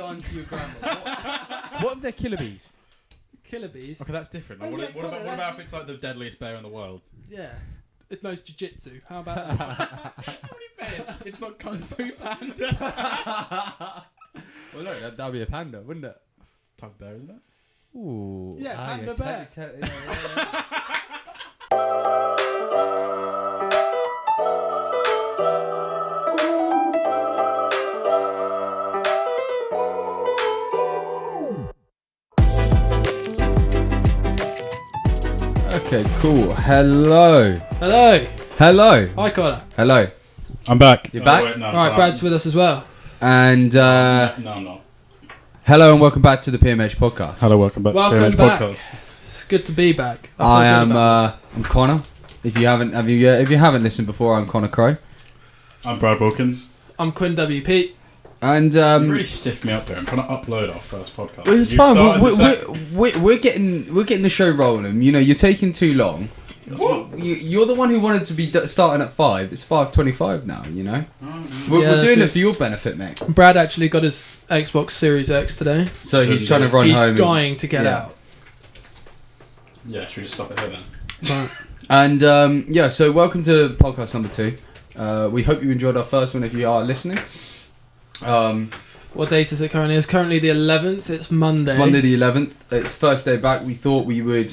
done to your grandma? What if they're killer bees? Killer bees. Okay, that's different. Like, what about if it's like the deadliest bear in the world? Yeah. It knows jiu-jitsu. How about that? How many bears? It's not Kung Fu Panda. Well, no, that'd be a panda, wouldn't it? Type of bear, isn't it? Ooh. Yeah, panda bear. Okay, cool. Hello. Hello. Hello. Hi, Connor. Hello. I'm back. You're back? Wait, no, Alright, Brad's with us as well. And No, I'm not. hello and welcome back to the PMH podcast. Hello, welcome back Welcome to the back. podcast. It's good to be back. I feel am good about I'm Connor. If you haven't listened before, I'm Connor Crow. I'm Brad Wilkins. this. I'm Quinn WP. And You really stiffed me up there. I'm trying to upload our first podcast. it's You fine. started the We're getting the show rolling. You know, you're taking too long. What? You're the one who wanted to be starting at 5. It's 5:25 now. You know, we're Yeah, doing it that's for your benefit, mate. Brad actually got his Xbox Series X today. So Does he's he trying to do it? run He's home. dying to get yeah. out. Yeah, should we just stop it here then? Right. And yeah, so welcome to podcast number 2. We hope you enjoyed our first one. If you are listening, What date is it currently? It's currently the 11th. It's Monday. it's Monday the 11th. It's first day back. We thought we would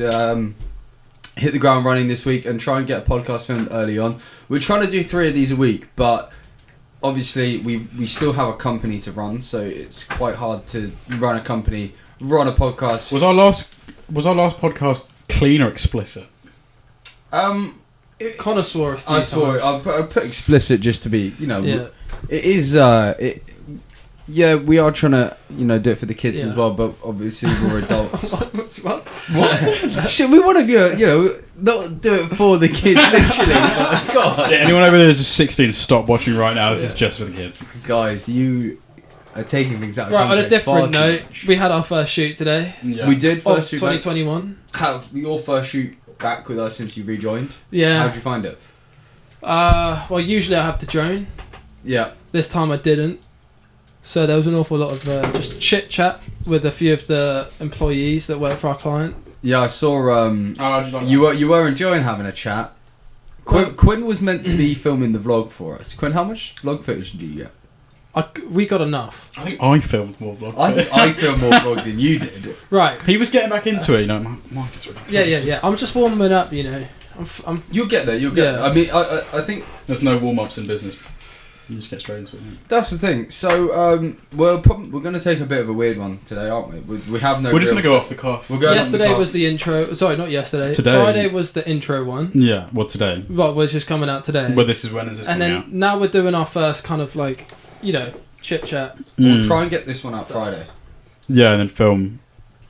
hit the ground running this week and try and get a podcast filmed early on. We're trying to do 3 of these a week, but obviously we still have a company to run, so it's quite hard to run a company, run a podcast. Was our last podcast clean or explicit? Connor swore a few I swore. times. I put explicit just to be, you know. Yeah. It is. Yeah, we are trying to, do it for the kids Yeah. as well, but obviously we're adults. What? Shit, we want to, not do it for the kids, literally. But God, Yeah, anyone over there who's 16, stop watching right now. This is just for the kids. guys, you are taking things out of Right, on a context far different too note, much. we had our first shoot today Yeah. We did of first shoot back. 2021. Have your first shoot back with us since you rejoined. How Yeah. did you find it? Well, usually I have the drone. Yeah. This time I didn't. So there was an awful lot of just chit chat with a few of the employees that work for our client. Yeah, I saw. How'd you like You were enjoying having a chat. Quinn was meant to be filming the vlog for us. Quinn, how much vlog footage did you get? We got enough. I think I filmed more vlog. I filmed more vlog than you did. Right. He was getting back into it, Marcus really Yeah. I'm just warming up, I'm You'll get there. You'll get there. I mean, I think There's no warm-ups in business. You just get straight into it. Yeah. that's the thing. So, we're going to take a bit of a weird one today, aren't we? We have no. We're just real going to go set- off the cuff. We're going Yesterday off the was the intro. Sorry, not yesterday. Today. Friday was the intro one. Yeah, well, today. Well, which is coming out today. Well, this is when is this and coming then out? now we're doing our first kind of chit chat. We'll Mm. try and get this one out Stuff. Friday. Yeah, and then film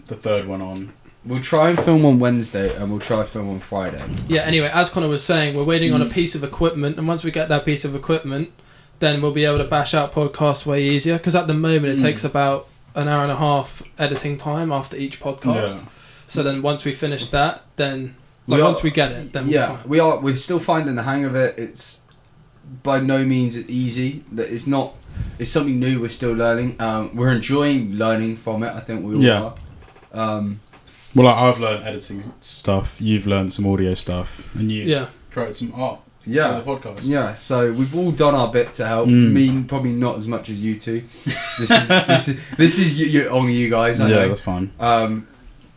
the third one on. We'll try and film on Wednesday, and we'll try and film on Friday. Yeah. Anyway, as Connor was saying, we're waiting on a piece of equipment, and once we get that piece of equipment, then we'll be able to bash out podcasts way easier. Because at the moment, it takes about an hour and a half editing time after each podcast. Yeah. So then once we finish that, then We are- once we get it, then Yeah, we're fine. we're still finding the hang of it. It's by no means easy. That it's not. It's something new. We're still learning. We're enjoying learning from it. I think we all Yeah. are. Well, I've learned editing stuff. You've learned some audio stuff, and you Yeah. created some art Yeah. for the podcast. Yeah, so we've all done our bit to help. Mm. Me, probably not as much as you two. This is on you guys. I Yeah, know. that's fine.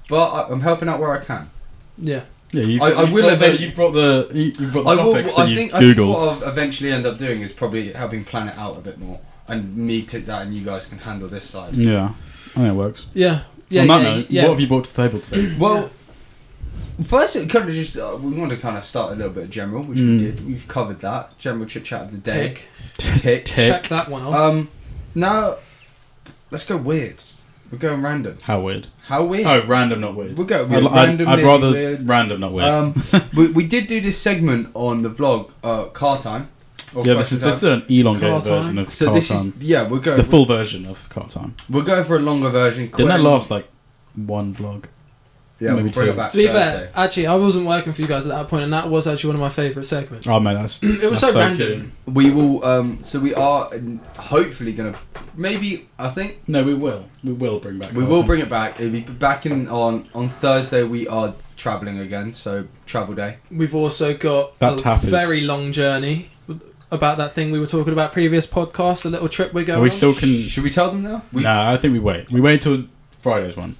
But I'm helping out where I can. Yeah. Yeah, I will event- You've brought the I will. topics that I you've think what googled. I'll eventually end up doing is probably helping plan it out a bit more, and me take that, and you guys can handle this side. Yeah, I think it works. Yeah. Yeah. On that yeah, note, yeah. what have you brought to the table today? Well, first it kind of just we want to kind of start a little bit of general, which we did. We've covered that general chit chat of the day. Tick. Check that one off. Now let's go weird. We're going random. How weird. How weird? Oh, random, not weird. We'll go I'd, weird. Randomly I'd rather weird. random, not weird. We did do this segment on the vlog, car time. or yeah, this is question an elongated Car time. version of So car this time. is we're going The full version of car time. We're going for a longer version. Didn't that last like one vlog? Yeah, Maybe we'll bring two. it back To be Thursday. fair, actually, I wasn't working for you guys at that point, and that was actually one of my favourite segments. Oh man, that's It was that's so random. cute. We will. So we are hopefully gonna. Maybe I think No, we will. We will bring back. we will bring it back. It'll be back in on Thursday. We are travelling again, so travel day. We've also got That a tap is- very long journey about that thing we were talking about previous podcast, the little trip we're going We on. still can. Should we tell them now? No, I think we wait. We wait till Friday's one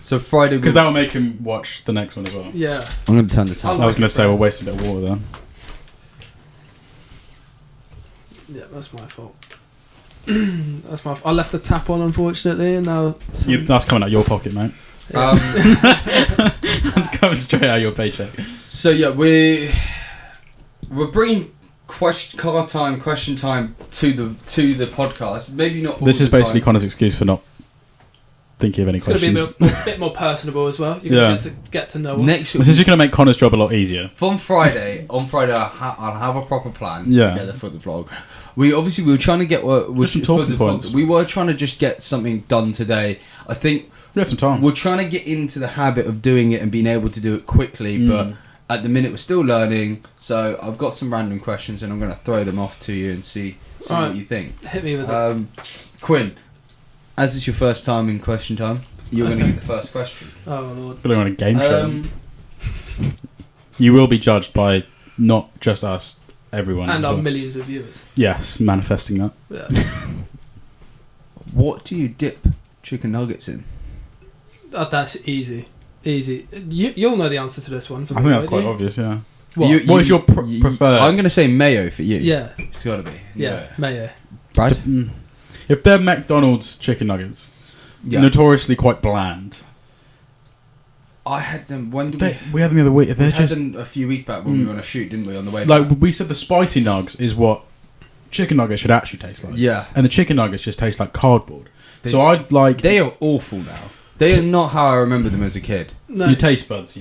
So Friday. because that will make him watch the next one as well. Yeah. I'm going to turn the tap. I was going to say we're wasting a bit of water there. Yeah, that's my fault. That's my. I left the tap on, unfortunately, and now. That's coming out your pocket, mate. Um, That's coming straight out of your paycheck. so yeah, we're bringing question time to the podcast. Maybe not. All This is the basically time. Connor's excuse for not thinking of any It's going to be questions. a bit more personable as well. You're going Yeah. to get to know us. Next This is just going to make Connor's job a lot easier. on Friday. On Friday, I'll have a proper plan Yeah. together for the vlog. We were trying to get Just some talking points. We were trying to just get something done today. I think We have some time. we're trying to get into the habit of doing it and being able to do it quickly, but at the minute we're still learning. So I've got some random questions and I'm going to throw them off to you and see Alright. what you think. Hit me with it. Quinn, as it's your first time in question time, you're going to get the first question. Oh lord. We're on a game show. Um, You will be judged by not just us, everyone. And as our well. millions of viewers. Yes, manifesting that. Yeah. what do you dip chicken nuggets in? That's easy. Easy. You'll know the answer to this one. For I me, think that's won't quite you? obvious, yeah. What? What is your preferred? I'm going to say mayo for you. Yeah. It's got to be. Yeah. Mayo. Brad? If they're McDonald's chicken nuggets, Yeah. notoriously quite bland. I had them. When did we? We had them the other week. We They're had just them a few weeks back when we were on a shoot, didn't we? On the way. like back. we said, the spicy nugs is what chicken nuggets should actually taste like. Yeah. And the chicken nuggets just taste like cardboard. They- So I'd like They are awful now. They are not how I remember them as a kid. No. your taste buds,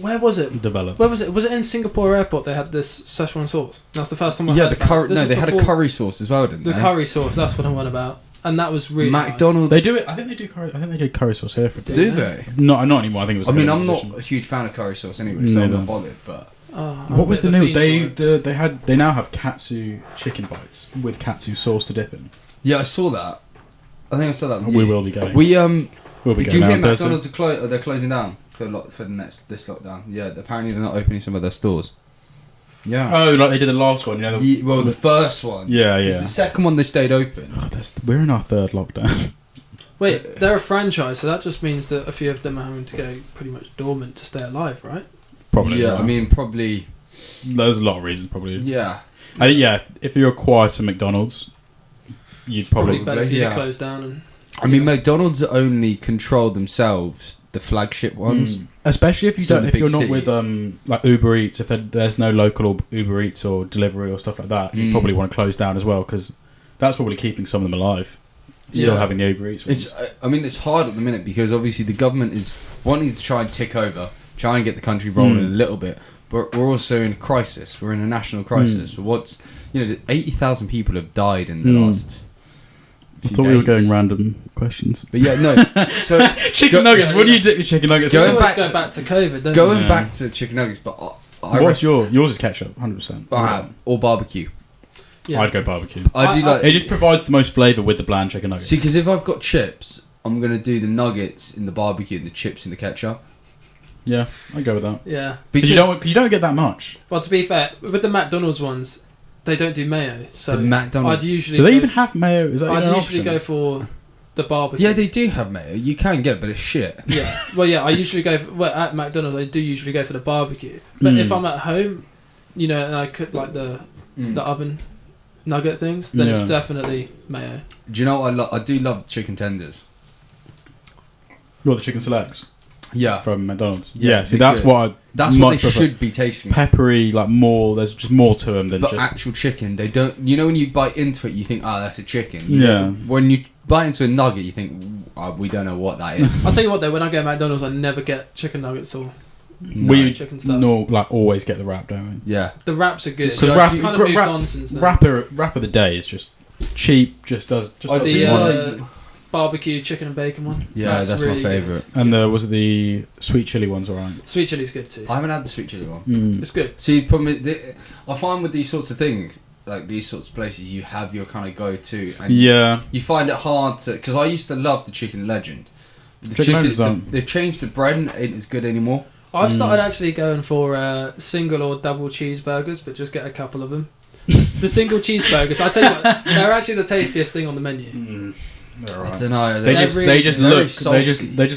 Where was it? develop. Where was it? Was it in Singapore airport? They had this Szechuan sauce. That's the first time I Yeah, heard the about curry. it. This No, was they had a before- curry sauce as well, didn't The they? curry sauce. That's what I went about, and that was really McDonald's. They do it. I think they do curry. I think they do curry sauce here for. Do they? Not anymore. I think it was. I mean, a I'm not tradition. a huge fan of curry sauce anyway, so No, I'm no. not bothered. But Nice. Oh, What was the I'm a new? bit fiend for it. They now have katsu chicken bites with katsu sauce to dip in. yeah, I saw that. I think I saw that. We will be going. We We'll be Did you going hear now on Thursday. McDonald's they're closing down for this lockdown? Yeah, apparently they're not opening some of their stores. Yeah. Oh, like they did the last one. You know. Well, the first one. Yeah, 'Cause yeah. The second one they stayed open. Oh, we're in our third lockdown. Wait, they're a franchise, so that just means that a few of them are having to go pretty much dormant to stay alive, right? Probably. Yeah, I mean probably. there's a lot of reasons. Probably. Yeah. Yeah. If you're acquired to McDonald's, you'd Probably probably. better for you yeah. to close down and. I mean, McDonald's only control themselves, the flagship ones. Especially if you So don't, the if big you're not with cities. like Uber Eats, if there's no local Uber Eats or delivery or stuff like that, you probably want to close down as well because that's probably keeping some of them alive. Still Yeah. having the Uber Eats. Ones. I mean, it's hard at the minute because obviously the government is wanting to try and tick over, try and get the country rolling a little bit, but we're also in a crisis. We're in a national crisis. So 80,000 people have died in the last. I few thought we were days. going random questions. But yeah, no. So Chicken Go- nuggets. What do you dip your chicken nuggets? You Going in? always back go to- back to COVID, don't going you? back to chicken nuggets, but I What's reckon, yours is ketchup, 100%. or barbecue. Yeah. I'd go barbecue. I do I- like. It just provides the most flavour with the bland chicken nuggets. See, because if I've got chips, I'm gonna do the nuggets in the barbecue and the chips in the ketchup. Yeah, I'd go with that. Yeah. Because you don't get that much. Well, to be fair, with the McDonald's ones, they don't do mayo, so The McDonald's- I'd usually. Do they go- even have mayo? Is that I'd even an usually option? go for the barbecue. Yeah, they do have mayo. You can get it, but it's shit. Yeah. Well, yeah. I usually go for, at McDonald's. I do usually go for the barbecue, but if I'm at home, and I cook like the oven nugget things, then Yeah. it's definitely mayo. Do you know what I do love chicken tenders. What, the chicken selects Yeah, from McDonald's? Yeah, Yeah, see, they're that's good. what I that's what they much prefer. should be tasting. like. Peppery, like more. There's just more to them than But just. actual chicken, they don't. You know when you bite into it, you think, "Oh, that's a chicken." Yeah. Don't- When you bite into a nugget, you think, "We don't know what that is." I'll tell you what though, when I go to McDonald's, I never get chicken nuggets or we chicken stuff. always get the wrap, don't we? Yeah. The wraps are good. So So I wrap, do- kind of moved on since then. wrap of the day is just cheap. Just does. I does do the what- like- barbecue chicken and bacon one. Yeah, that's really my favourite. good. And was it the sweet chili ones alright? Sweet chili's good too. I haven't had the sweet chili one. It's good. See, the problem is, I find with these sorts of things, like these sorts of places, you have your kind of go-to, and you find it hard to. Because I used to love the Chicken Legend. They've changed the bread and it ain't as good anymore. I've started actually going for single or double cheeseburgers, but just get a couple of them. The single cheeseburgers, I tell you what, they're actually the tastiest thing on the menu. I don't know. They just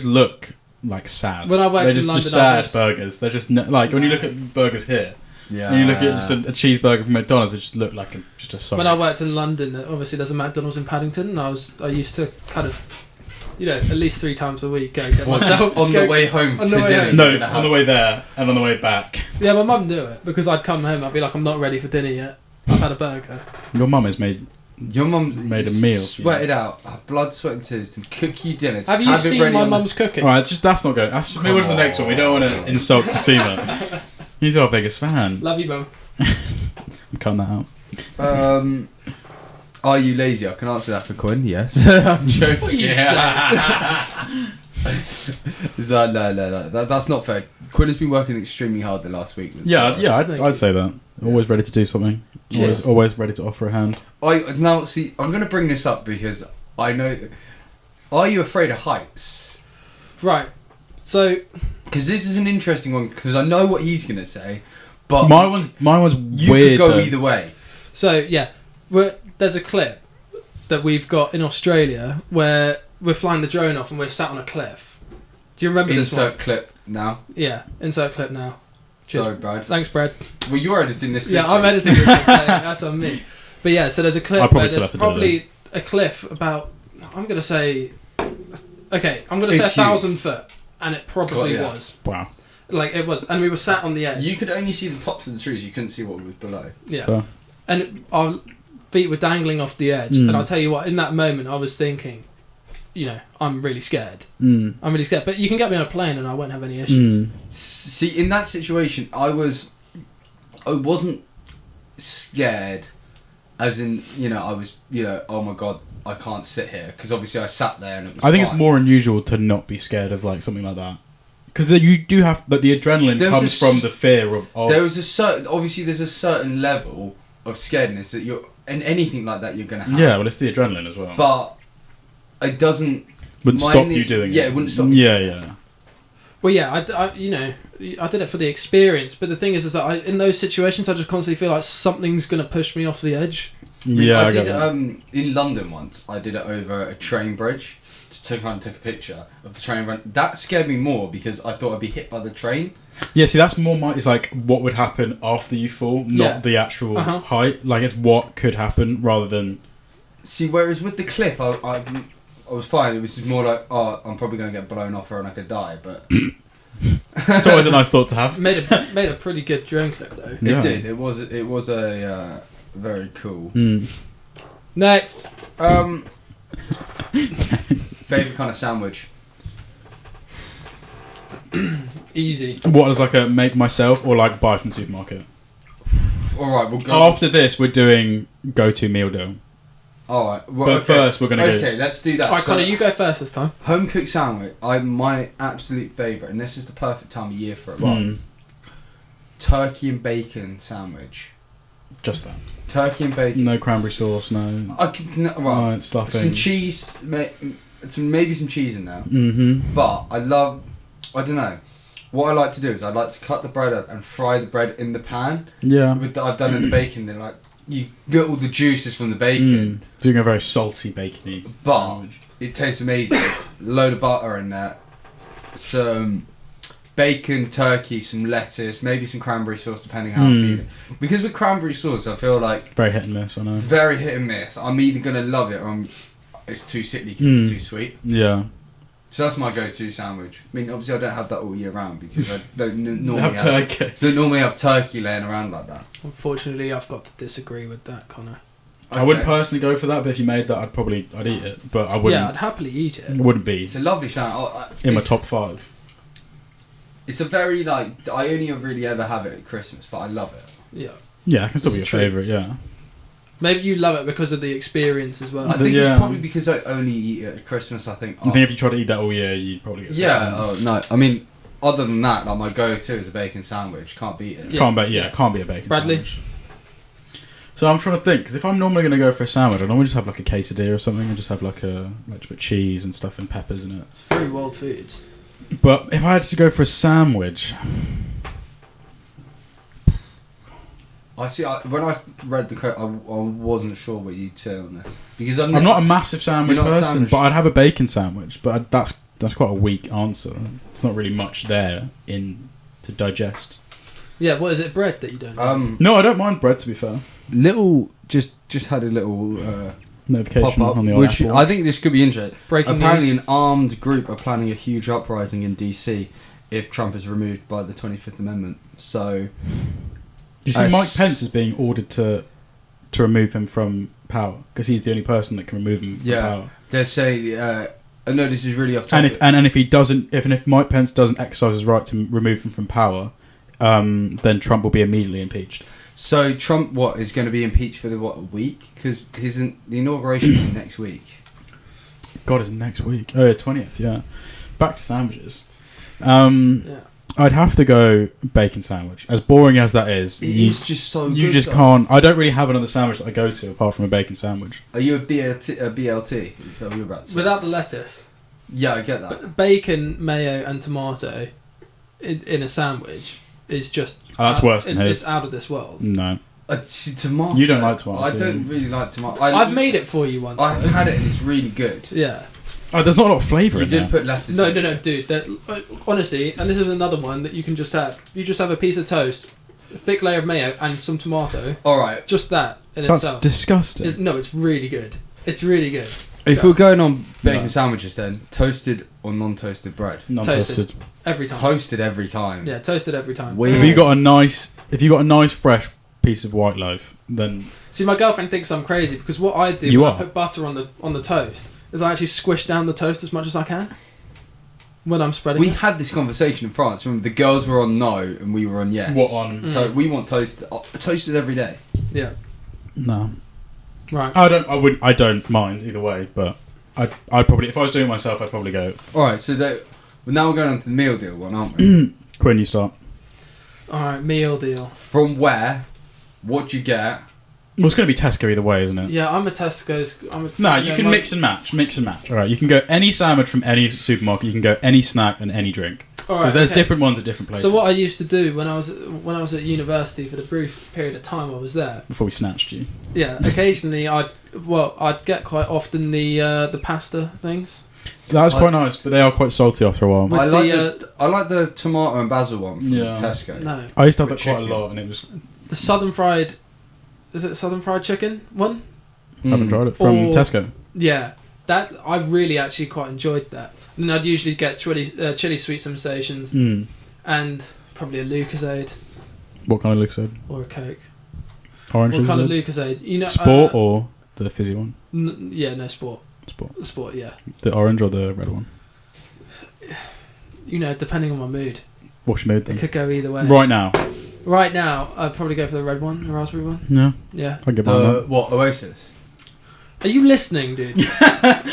look like sad. When I worked they're in London, just sad burgers. They're just like when you look at burgers here. Yeah. And you look at just a cheeseburger from McDonald's, it just looked like just a sausage. When I worked in London, obviously there's a McDonald's in Paddington, and I used to kind of, at least 3 times a week go get myself on the way home to dinner. No, on the way there and on the way back. Yeah, my mum knew it because I'd come home, I'd be like, I'm not ready for dinner yet. I've had a burger. Your mum has made. Your mum made a meal. Sweated out, her blood, sweat, and tears to cook you dinner. Have you seen my mum's cooking? Alright, that's not good. Let's move on to the next one. We don't want to insult Seema. He's our biggest fan. Love you, mum. I'm cutting that out. Are you lazy? I can answer that for Quinn. Yes. I'm joking. No. That's not fair. Quinn has been working extremely hard the last week. I'd say that. Always ready to do something. Always ready to offer a hand. I'm going to bring this up because I know. Are you afraid of heights? Right. So, because this is an interesting one. Because I know what he's going to say, but my one's you weird. You could go either way. So yeah, there's a clip that we've got in Australia where we're flying the drone off and we're sat on a cliff. Do you remember this one? Insert clip now. Yeah, insert clip now. Cheers. Sorry, Brad. Thanks, Brad. Well, you're editing this. Yeah, I'm editing this. So that's on me. But yeah, so there's a clip where there's probably a cliff about. I'm gonna say. Okay, I'm gonna say 1,000 foot, and it probably was. Wow. Like it was, and we were sat on the edge. You could only see the tops of the trees. You couldn't see what was below. Yeah. Fair. And our feet were dangling off the edge, and I'll tell you what. In that moment, I was thinking, I'm really scared. I'm really scared. But you can get me on a plane, and I won't have any issues. See, in that situation, I wasn't scared, as in, I was, oh my god, I can't sit here, because obviously I sat there and it was I think fine. it's more unusual to not be scared of like something like that, because you do have, but the adrenaline comes from the fear of. There was there's a certain level of scaredness that you're, and anything like that you're gonna have. Yeah, well, it's the adrenaline as well. But it wouldn't stop you doing it. Yeah, it wouldn't stop. Yeah. Well, yeah, I did it for the experience, but the thing is that in those situations, I just constantly feel like something's going to push me off the edge. Yeah, I did in London once. I did it over a train bridge to kind of take a picture of the train run. That scared me more because I thought I'd be hit by the train. Yeah, see, that's more it's like what would happen after you fall, not the actual height. Like, it's what could happen rather than. See, whereas with the cliff, I was fine. It was just more like, I'm probably going to get blown off her and I could die, but. It's always a nice thought to have. Made a pretty good drone clip though. Yeah. It did. It was a very cool. Next. Favorite kind of sandwich. Easy. What is like a make myself or like buy from the supermarket? Alright, we'll go. After this, we're doing go-to meal deal. Alright. Well, but first, we're going to go. Okay, let's do that. Alright, Connor, you go first this time. Home cooked sandwich. My absolute favourite, and this is the perfect time of year for it. Turkey and bacon sandwich. Just that. Turkey and bacon. No cranberry sauce, no. Right, stuffing. Some cheese, maybe some cheese in there. But I don't know. What I like to do is I like to cut the bread up and fry the bread in the pan. Yeah. I've done in the bacon. Then you get all the juices from the bacon. Doing a very salty bacony. But it tastes amazing. Load of butter in there. Some bacon, turkey, some lettuce, maybe some cranberry sauce, depending how I'm feeling. Because with cranberry sauce, I feel like very hit and miss. I know it's very hit and miss. I'm either gonna love it or it's too sickly because it's too sweet. Yeah. So that's my go-to sandwich. I mean, obviously I don't have that all year round because I don't normally have turkey laying around like that. Unfortunately, I've got to disagree with that, Connor. Okay. I wouldn't personally go for that, but if you made that, I'd eat it. But I wouldn't. Yeah, I'd happily eat it. It wouldn't be. It's a lovely sandwich. In my top 5. It's a very I only really ever have it at Christmas, but I love it. Yeah. Yeah, it can still be your favourite. Yeah. Maybe you love it because of the experience as well. I think Yeah. it's probably because I only eat it at Christmas. I think. I think if you try to eat that all year, you'd probably get sick. Yeah. Oh no. I mean, other than that, like my go-to is a bacon sandwich. Can't beat it. Yeah. Can't be a bacon Bradley? sandwich. So I'm trying to think, because if I'm normally going to go for a sandwich, I'd normally just have like a quesadilla or something, and just have like just put cheese and stuff and peppers in it. 3 world foods. But if I had to go for a sandwich, I see. When I read the quote, I wasn't sure what you'd say on this because I'm not a massive sandwich You're not a person, sandwich. but I'd have a bacon sandwich. But that's quite a weak answer. It's not really much there to digest. Yeah, what is it? Bread that you don't like? No, I don't mind bread, to be fair. Little just had a little Notification pop up, on the which Apple. I think this could be interesting. Breaking Apparently, news. an armed group are planning a huge uprising in DC if Trump is removed by the 25th Amendment. So, You see, Mike Pence is being ordered to remove him from power because he's the only person that can remove him from power. they're saying. I know this is really off topic. And if he doesn't, if Mike Pence doesn't exercise his right to remove him from power, then Trump will be immediately impeached. So Trump, is going to be impeached for a week? Because the inauguration is next week. God, it's next week. Oh, yeah, 20th. Yeah. Back to sandwiches. Yeah. I'd have to go bacon sandwich. As boring as that is, It's just so good. you just can't. I don't really have another sandwich that I go to apart from a bacon sandwich. Are you a BLT? Is that what you're about to say? Without the lettuce. Yeah, I get that. Bacon, mayo, and tomato in a sandwich is just. Oh, that's worse than his. It's out of this world. No. Tomato. You don't like tomato, I do don't you? really like tomato. I've made it for you once. I've though. had it and it's really good. Yeah. Oh, there's not a lot of flavour You in didn't there. put lettuce. No, in. dude. Honestly, and this is another one that you can just have. You just have a piece of toast, a thick layer of mayo, and some tomato. All right. Just that in That's itself. disgusting. It's really good. It's really good. If we're going on bacon No. sandwiches, then toasted or non-toasted bread. Not Toasted. toasted. Every time. Toasted every time. Yeah, toasted every time. Weird. If you got a nice fresh piece of white loaf, then See, my girlfriend thinks I'm crazy because what I do You when are. I put butter on the toast is I actually squish down the toast as much as I can when I'm spreading We it. had this conversation in France. Remember, the girls were on no and we were on yes. what on? Mm. So we want toasted every day. Yeah. No, Right. I don't mind either way, but I'd probably, if I was doing it myself, I'd probably go. All right. So now we're going on to the meal deal one, aren't we? Quinn, you start. Alright, meal deal. From where? What do you get? Well, it's going to be Tesco either way, isn't it? Yeah, I'm a Tesco's. No, you can mix and match. All right, you can go any sandwich from any supermarket. You can go any snack and any drink. Because there's different ones at different places. So what I used to do when I was at university for the brief period of time I was there. Before we snatched you. Yeah, occasionally I'd get quite often the pasta things. That's quite nice, but they are quite salty after a while. With I like the tomato and basil one from Yeah. Tesco. No, I used to have that With quite a chicken. lot, and it was. the southern fried. Is it southern fried chicken one? Haven't tried it from Or- Tesco. Yeah, that I really actually quite enjoyed that. And then I'd usually get chili sweet sensations and probably a Lucozade What kind of Lucozade? or a Coke. Orange. What kind of Lucozade? Lucozade? You know, Sport or the fizzy one? yeah, no sport. Sport. Sport, yeah. The orange or the red one? You know, depending on my mood, What's your mood it then? could go either way. Right now. Right now, I'd probably go for the red one, the raspberry one. Yeah, Yeah. I'll give that. What Oasis? Are you listening, dude? I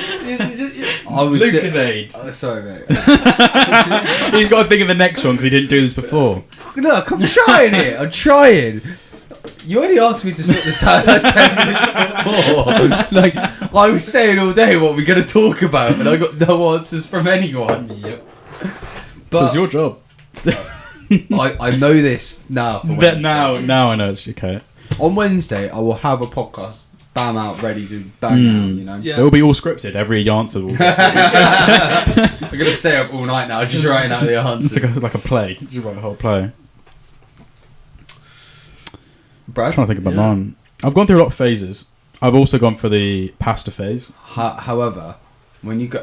was Lucozade. sorry, mate. He's got to think of the next one because he didn't do this before. Look, I'm trying it. I'm trying. You only asked me to sort this out like 10 minutes before. Like, I was saying all day what we're going to talk about, and I got no answers from anyone. Yep. But it's your job. I know this now. For That Wednesday. now I know it's okay. On Wednesday, I will have a podcast, bam out, ready to bang out, you know. Yeah. It will be all scripted. Every answer will be I'm going to stay up all night now just writing out the it's answers. like a play. You write a whole play. I'm Brad? trying to think about Yeah. mine. I've gone through a lot of phases. I've also gone for the pasta phase. However, when you go...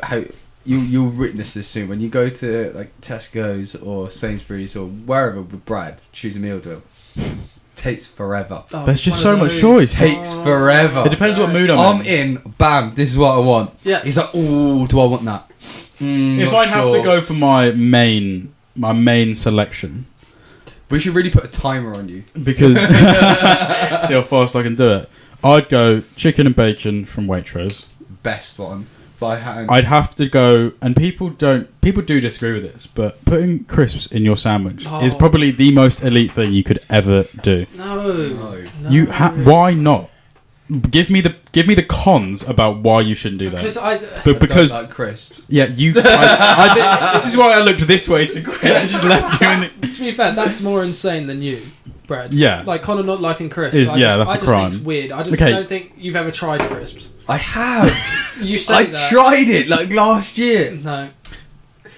You'll witness this soon. When you go to like Tesco's or Sainsbury's or wherever with Brad to choose a meal deal, takes forever. Oh, There's it's just one of so much those. choice. Takes forever. It depends what mood I'm I'm in. Bam. This is what I want. Yeah. He's like, oh, do I want that? If I have to go for my main selection, we should really put a timer on you. because see how fast I can do it. I'd go chicken and bacon from Waitrose. Best one by hand. I'd have to go, and people do disagree with this, but putting crisps in your sandwich is probably the most elite thing you could ever do. No. Why not? Give me the cons about why you shouldn't do that. Because I don't like crisps. Yeah, you. This is why I looked this way to Quinn and just left you in the... To be fair, that's more insane than you, Brad. Yeah. Like Connor not liking crisps. That's a crime. I just think it's weird. I just don't think you've ever tried crisps. I have. You say I that. tried it like last year. No.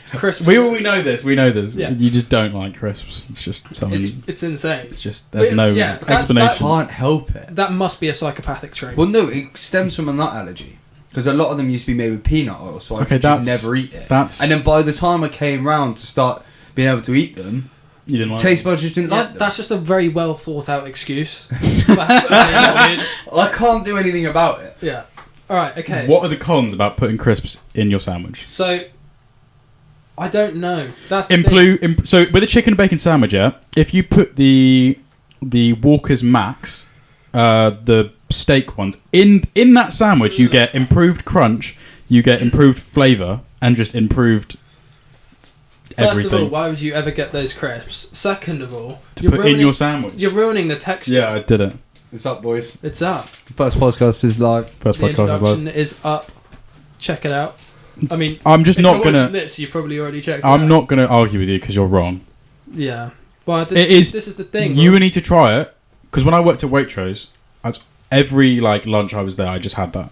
Crisps. We know this. Yeah. You just don't like crisps. It's just something. It's insane. It's just there's no explanation. I can't help it. That must be a psychopathic trait. Well, no, it stems from a nut allergy. Because a lot of them used to be made with peanut oil, so I could just never eat it. And then by the time I came round to start being able to eat them, you didn't like taste buds just didn't like them. That's just a very well thought out excuse. I can't do anything about it. Yeah. Alright, okay. What are the cons about putting crisps in your sandwich? So, I don't know. That's the thing. So with a chicken and bacon sandwich, yeah, if you put the Walker's Max, the steak ones in that sandwich, you get improved crunch, you get improved flavour, and just improved everything. First of all, why would you ever get those crisps? Second of all, to put in your sandwich. You're ruining the texture. Yeah, I did it. It's up, boys. It's up. First podcast is live. The introduction is up. Check it out. I mean, I'm just if not you're gonna. watching this, you've probably already checked. I'm not gonna argue with you because you're wrong. Yeah, but this is the thing. You need to try it because when I worked at Waitrose, every lunch I was there, I just had that.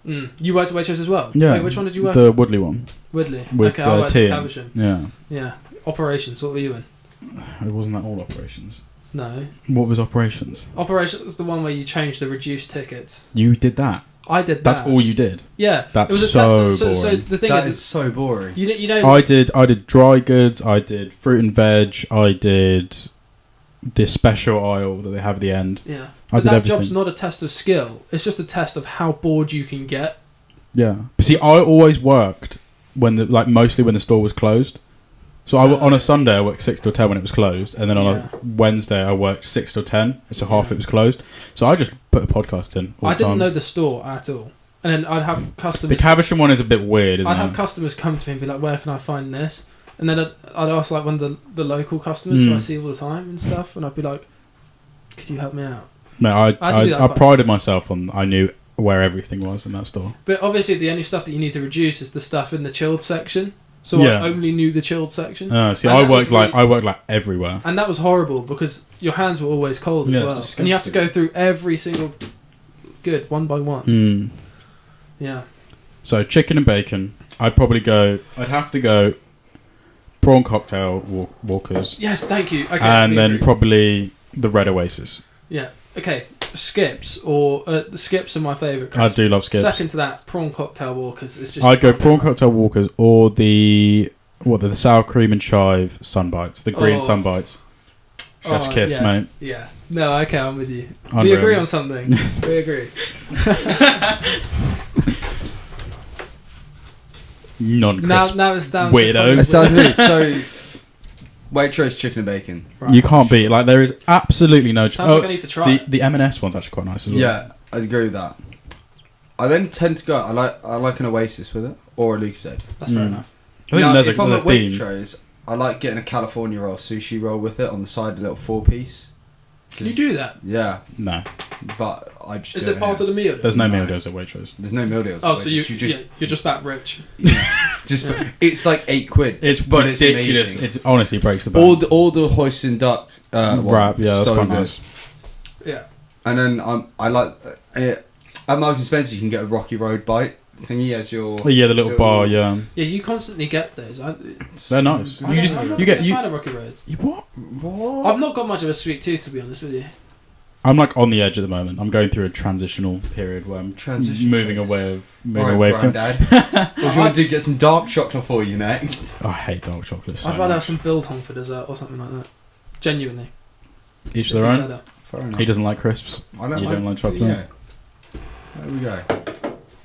You worked at Waitrose as well. Yeah. Wait, which one did you work? The Woodley one. Woodley. With okay, I worked tea. at Caversham. Yeah. Yeah. Operations. What were you in? It wasn't that all operations. No. What was operations? Operations was the one where you changed the reduced tickets. You did that. I did that. That's all you did. Yeah. That's it was a so test. boring. So the thing is so boring. You know. I did dry goods. I did fruit and veg. I did this special aisle that they have at the end. Yeah. I But did that everything. job's not a test of skill. It's just a test of how bored you can get. Yeah. But see, I always worked mostly when the store was closed. So on a Sunday I worked 6 till 10 when it was closed, and then on a Wednesday I worked 6 till 10. So half it was closed. So I just put a podcast in. I didn't know the store at all, and then I'd have customers. The Caversham one is a bit weird, isn't it? I'd have customers come to me and be like, "Where can I find this?" And then I'd ask like one of the local customers who I see all the time and stuff, and I'd be like, "Could you help me out?" No, I prided myself on I knew where everything was in that store. But obviously, the only stuff that you need to reduce is the stuff in the chilled section. So I only knew the chilled section. See, I worked everywhere, and that was horrible because your hands were always cold as well, and you have to go through every single one by one. Yeah. So chicken and bacon. I'd have to go prawn cocktail Walkers. Yes, thank you. Okay, and then probably the Red Oasis. Yeah. Okay. Skips the skips are my favourite. I do love skips. Second to that, prawn cocktail Walkers. It's just. I'd go prawn cocktail Walkers or the sour cream and chive Sunbites, the green Sunbites. Chef's kiss, mate. Yeah. No, okay, I'm with you. Unreal. We agree on something. We agree. Non-crisp. Now it's down. Weirdo. It sounds weird. So, Waitrose chicken and bacon. Right. You can't beat it. There is absolutely no. Sounds like I need to try it. The M&S one's actually quite nice as well. Yeah, I'd agree with that. I then tend to go. I like an Oasis with it or a Lucozade. That's fair enough. I think if I'm at Waitrose, I like getting a California roll, sushi roll with it on the side, a little 4-piece. Can you do that? Yeah. No. But I just. Is it part of the meal? There's no meal deals at Waitrose. There's no meal deals. Oh, so you're just that rich. It's like £8. It's ridiculous. It's amazing. It honestly breaks the bank. All the hoisin duck wrap, yeah, that's so quite good. nice. Yeah. And then I like at Marks and Spencer you can get a Rocky Road bite thingy as your the little bar, yeah. Yeah, you constantly get those. They're nice. I'm not a fan of Rocky Roads. What? I've not got much of a sweet tooth, to be honest with you. I'm on the edge at the moment. I'm going through a transitional period where I'm moving away from. Dad. What do you want to do? Get some dark chocolate for you next. I hate dark chocolate. So I'd rather have much. some biltong for dessert or something like that. Genuinely. Each their own. Fair enough. He doesn't like crisps. I don't don't like chocolate. Yeah. There we go.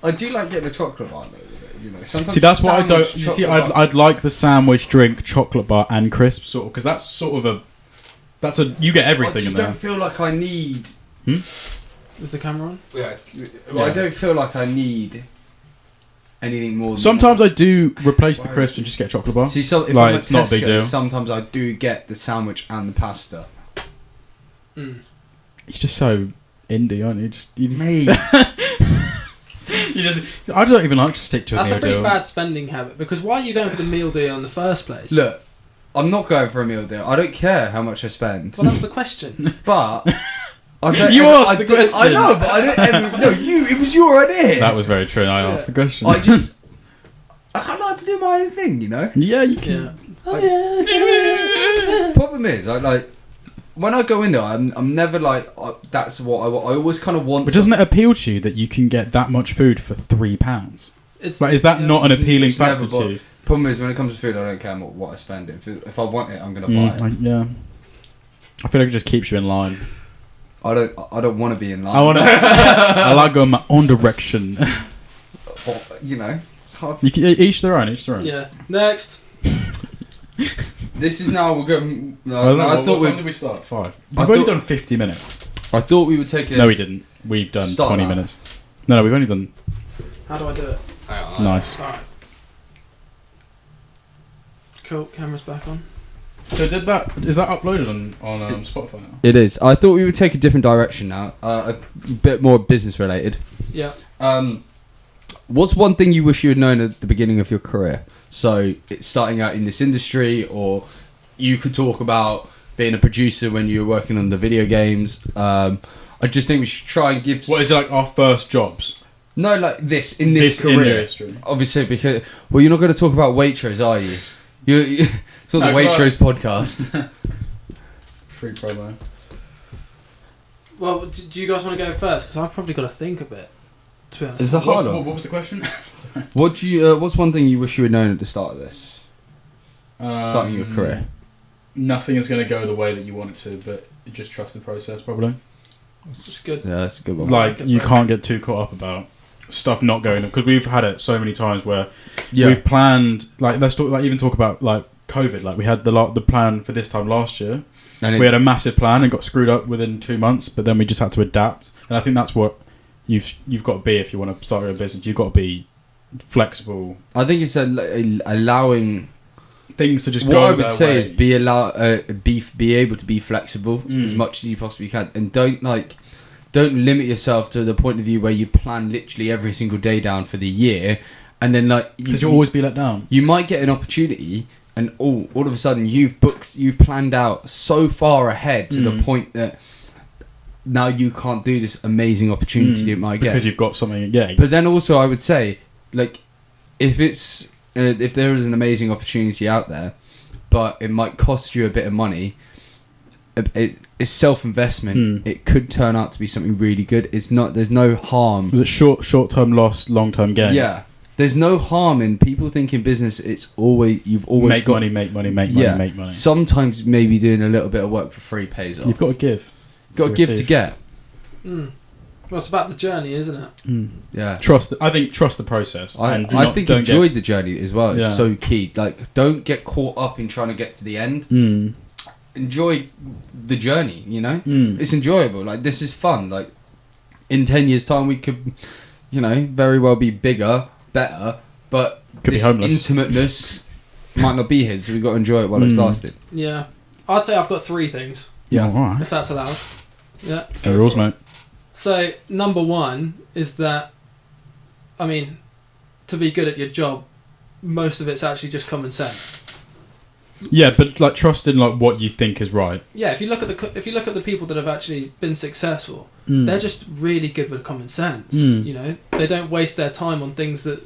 I do like getting a chocolate bar though. Sometimes see, that's what I don't. You see, I'd like the sandwich, drink, chocolate bar, and crisps, sort of, because that's sort of you get everything in there. I don't feel like I need. Is the camera on? Yeah. Well, I don't feel like I need anything more. Than Sometimes that. I do replace the crisp and just get a chocolate bar. See, if Like, I'm at it's not a big Tesco, deal. Sometimes I do get the sandwich and the pasta. Mm. You're just so indie, aren't you? You just Mate. you just. I don't even like to stick to a That's meal a pretty deal. bad spending habit, because why are you going for the meal deal in the first place? Look, I'm not going for a meal deal. I don't care how much I spend. Well, that was the question. But I don't You ever- asked I the don't- question. I know, but I don't ever. No, it was your idea. That was very true. And I asked the question. I just. I like to do my own thing, you know. yeah, you can. Yeah. Oh yeah. Problem is, I like when I go in there, I'm never like that's what I want. I always kind of want. But doesn't it appeal to you that you can get that much food for £3? It's Like, is that not an appealing It's never factor to you? Problem is, when it comes to food, I don't care what I spend. If I want it, I'm gonna buy it. Like, yeah. I feel like it just keeps you in line. I don't want to be in line. I want to. I like going my own direction. Or, you know, it's hard. You can, each their own. Each their own. Yeah. Next. This is now we're going. I don't know. I What thought time we. did we start? 5. I We've only thought- done 50 minutes. I thought we would take it. No, we didn't. We've done Start 20 that. minutes. No, we've only done. How do I do it? Nice. Alright. Cool. Camera's back on. So is that uploaded on Spotify now? It is. I thought we would take a different direction now. A bit more business related. Yeah. What's one thing you wish you had known at the beginning of your career? So it's starting out in this industry, or you could talk about being a producer when you were working on the video games. I just think we should try and give. What is it, like our first jobs? No, like this in this career. industry. Obviously, because you're not going to talk about Waitrose, are you? It's not the No, Waitrose podcast. Free promo. Well, do you guys want to go first? Because I've probably got to think a bit. To be honest. It's a hard one. What was the question? What's one thing you wish you had known at the start of this? Starting your career. Nothing is going to go the way that you want it to, but you just trust the process, probably. It's just good. Yeah, that's a good one. Like, you can't get too caught up about stuff not going, because we've had it so many times where we've planned, like, let's talk, like, even talk about like COVID. Like, we had the plan for this time last year. And We had a massive plan and got screwed up within 2 months, but then we just had to adapt. And I think that's what you've got to be if you want to start your own business. You've got to be flexible. I think it's allowing Things to just what go I would their say way. is be able to be flexible as much as you possibly can, and don't limit yourself to the point of view where you plan literally every single day down for the year, and then because you'll always be let down. you might get an opportunity, and all of a sudden you've planned out so far ahead to the point that now you can't do this amazing opportunity you might get because you've got something. Yeah, But then also I would say, like, if there is an amazing opportunity out there, but it might cost you a bit of money, it's self-investment. It could turn out to be something really good. There's no harm. was it short-term loss, long-term gain? Yeah. There's no harm in people thinking business. You've always make got money, make money. Sometimes maybe doing a little bit of work for free pays off. You've got to give. got to give to receive. get. Well, it's about the journey, isn't it? Yeah. I think trust the process. I think don't enjoy the journey as well. It's Yeah. so key. Like, don't get caught up in trying to get to the end. Enjoy the journey, you know? It's enjoyable. Like, this is fun. Like, in 10 years' time, we could, very well be bigger, better, but Could be this homeless. intimateness might not be here, so we've got to enjoy it while it's lasted. Yeah. I'd say I've got 3 things, Yeah. Oh, all right. if that's allowed. Yeah. No rules, mate. So, number 1 is that, I mean, to be good at your job, most of it's actually just common sense. Yeah, but like trust in like what you think is right. Yeah, if you look at the people that have actually been successful, they're just really good with common sense. They don't waste their time on things that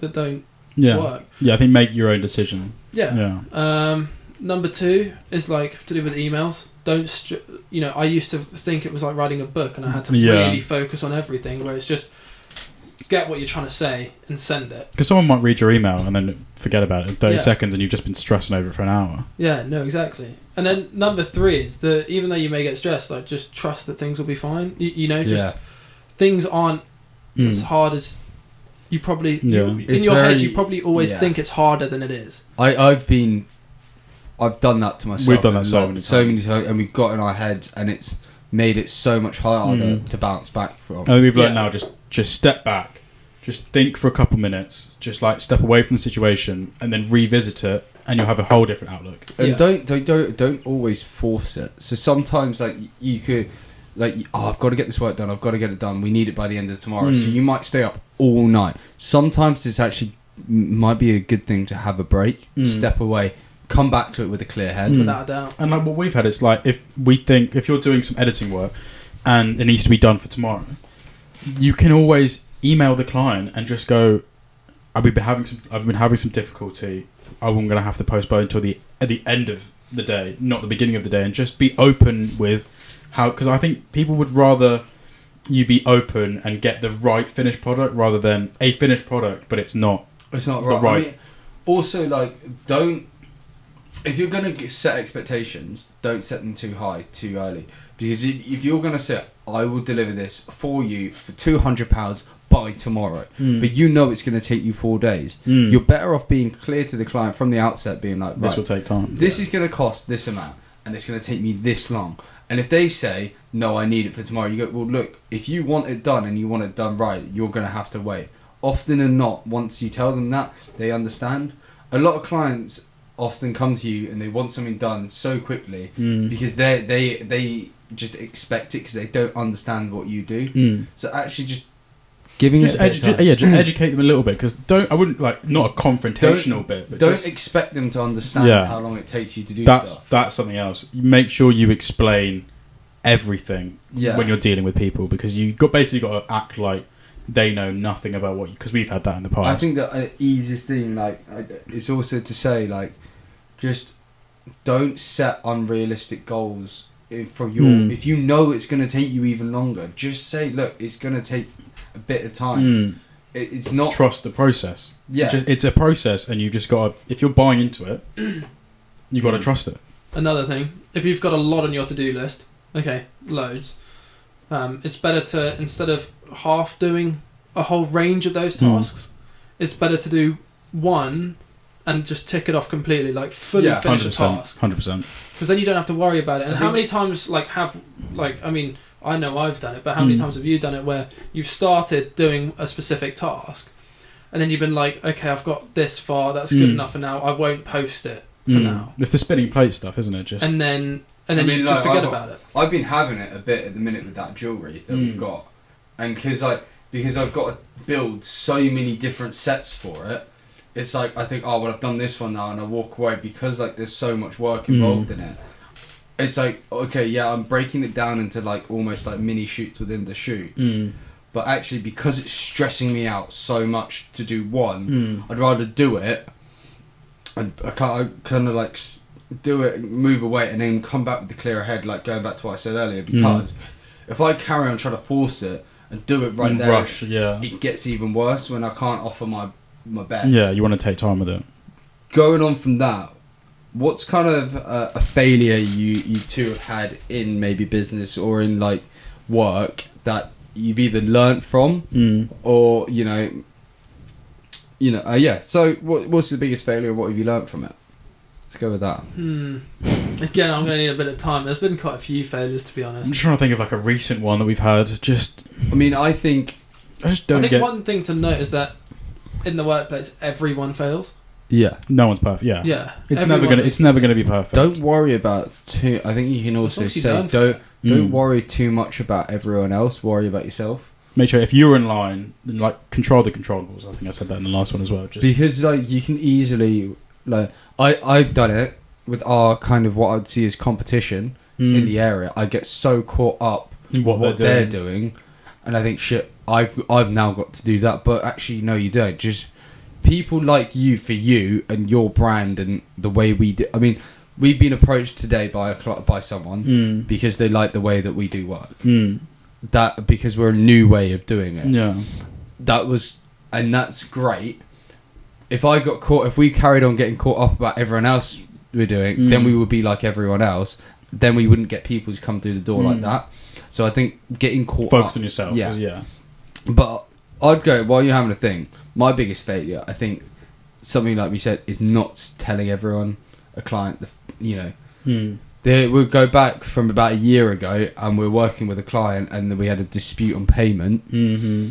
don't work. Yeah, I think make your own decision. Yeah. Number 2 is like to do with emails. I used to think it was like writing a book, and I had to really focus on everything. Where it's just get what you're trying to say and send it. Because someone might read your email and then forget about it in 30 Yeah. seconds, and you've just been stressing over it for an hour. Yeah, no, exactly. And then number 3 is that even though you may get stressed, like just trust that things will be fine. Things aren't as hard as you probably in your head. You probably always think it's harder than it is. I've done that to myself. We've done that so many times, and we've got in our heads, and it's made it so much harder to bounce back from. And we've learned now, just step back, just think for a couple minutes, just like step away from the situation, and then revisit it, and you'll have a whole different outlook. And don't always force it. So sometimes like you could, like, I've got to get this work done. I've got to get it done. We need it by the end of tomorrow. So you might stay up all night. Sometimes it's actually might be a good thing to have a break, step away, come back to it with a clear head. Without a doubt. And like what we've had is like, if you're doing some editing work and it needs to be done for tomorrow, you can always email the client and just go, I've been having some difficulty. I'm going to have to postpone until at the end of the day, not the beginning of the day, and just be open with how, because I think people would rather you be open and get the right finished product rather than a finished product, but it's not right. I mean, also, like, if you're going to set expectations, don't set them too high, too early. Because if you're going to say, I will deliver this for you for £200 by tomorrow, but you know it's going to take you 4 days, you're better off being clear to the client from the outset, being like, right, this will take time. This is going to cost this amount, and it's going to take me this long. And if they say, no, I need it for tomorrow, you go, well, look, if you want it done and you want it done right, you're going to have to wait. Often than not, once you tell them that, they understand. A lot of clients often come to you and they want something done so quickly because they just expect it because they don't understand what you do. So actually just giving just it a bit of time. just educate them a little bit, because I wouldn't, like, not a confrontational bit, but don't expect them to understand how long it takes you to do stuff. That's something else. Make sure you explain everything when you're dealing with people, because you basically got to act like they know nothing about what you, because we've had that in the past. I think that the easiest thing, like, is also to say, like, just don't set unrealistic goals for your. If you know it's going to take you even longer, just say, look, it's going to take a bit of time. It's not, trust the process. It's a process, and you've just got to, if you're buying into it, you've got to trust it. Another thing, if you've got a lot on your to-do list, loads, it's better to, instead of half doing a whole range of those tasks, it's better to do one and just tick it off completely, like fully finish a task. 100%. Because then you don't have to worry about it. And how many times, I mean, I know I've done it, but how many times have you done it where you've started doing a specific task and then you've been like, okay, I've got this far, that's good enough for now, I won't post it for now. It's the spinning plate stuff, isn't it? And then you just forget about it. I've been having it a bit at the minute with that jewellery that we've got. And because I've got to build so many different sets for it, it's like, I think, oh, well, I've done this one now, and I walk away because, like, there's so much work involved in it. It's like, okay, yeah, I'm breaking it down into, like, almost like mini shoots within the shoot. But actually, because it's stressing me out so much to do one, I'd rather do it, and I kind of, like, do it, move away, and then come back with the clearer head, like, going back to what I said earlier, because if I carry on trying to force it and do it right there, rush, it gets even worse when I can't offer my best. Yeah, you want to take time with it. Going on from that, what's kind of a failure you two have had in maybe business or in, like, work that you've either learnt from or so what's the biggest failure, what have you learnt from it? Let's go with that. Again, I'm going to need a bit of time. There's been quite a few failures, to be honest. I'm just trying to think of, like, a recent one that we've had. I think one thing to note is that in the workplace, everyone fails. Yeah, no one's perfect. Yeah. It's never gonna be perfect. Don't worry about too. I think you can also say don't worry too much about everyone else. Worry about yourself. Make sure if you're in line, then, like, control the controllables. I think I said that in the last one as well. Because, like, you can easily, like, I've done it with our kind of what I'd see as competition in the area. I get so caught up in what they're doing, and I think, shit, I've now got to do that. But actually, no, you don't. Just people like you for you and your brand and the way we do. I mean, we've been approached today by someone because they like the way that we do work. That because we're a new way of doing it. Yeah, that's great. If we carried on getting caught up about everyone else we're doing, then we would be like everyone else. Then we wouldn't get people to come through the door like that. So I think getting caught focus on yourself. Yeah. But I'd go, while you're having a thing, my biggest failure, I think, something like we said, is not telling everyone, a client, the We'll go back from about a year ago, and we're working with a client, and then we had a dispute on payment. Mm-hmm.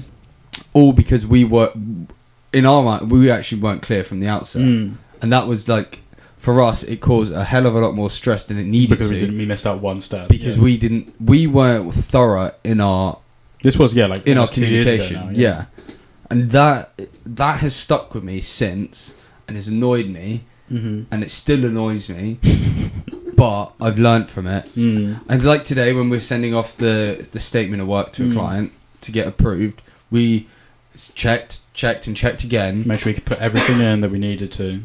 All because we were, in our mind, we actually weren't clear from the outset. And that was like, for us, it caused a hell of a lot more stress than it needed because to. we missed out one step. Because we weren't thorough in our... This was, like... In our communication, yeah. And that has stuck with me since, and has annoyed me, and it still annoys me. But I've learnt from it. And like today, when we're sending off the statement of work to a client to get approved, we checked and checked again. Make sure we could put everything in that we needed to.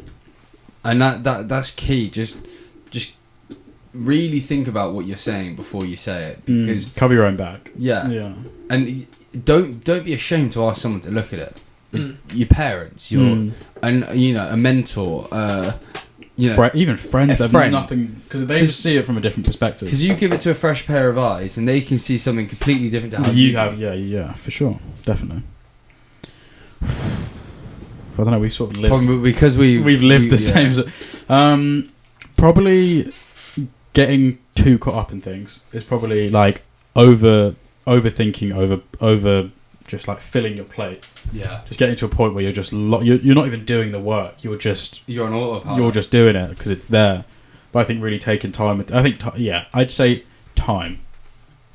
And that's key. Just really think about what you're saying before you say it, because cover your own back. Yeah. And don't be ashamed to ask someone to look at it. Your parents, and a mentor. Even friends that friend. know nothing, because they just see it from a different perspective. Because you give it to a fresh pair of eyes, and they can see something completely different to how you have. Yeah, for sure, definitely. I don't know. We sort of lived probably because we've lived the same. Probably getting too caught up in things is probably like overthinking, over just like filling your plate. Yeah. Just getting to a point where you're just you're not even doing the work. You're on autopilot. You're just doing it because it's there. But I think really taking time. I think I'd say time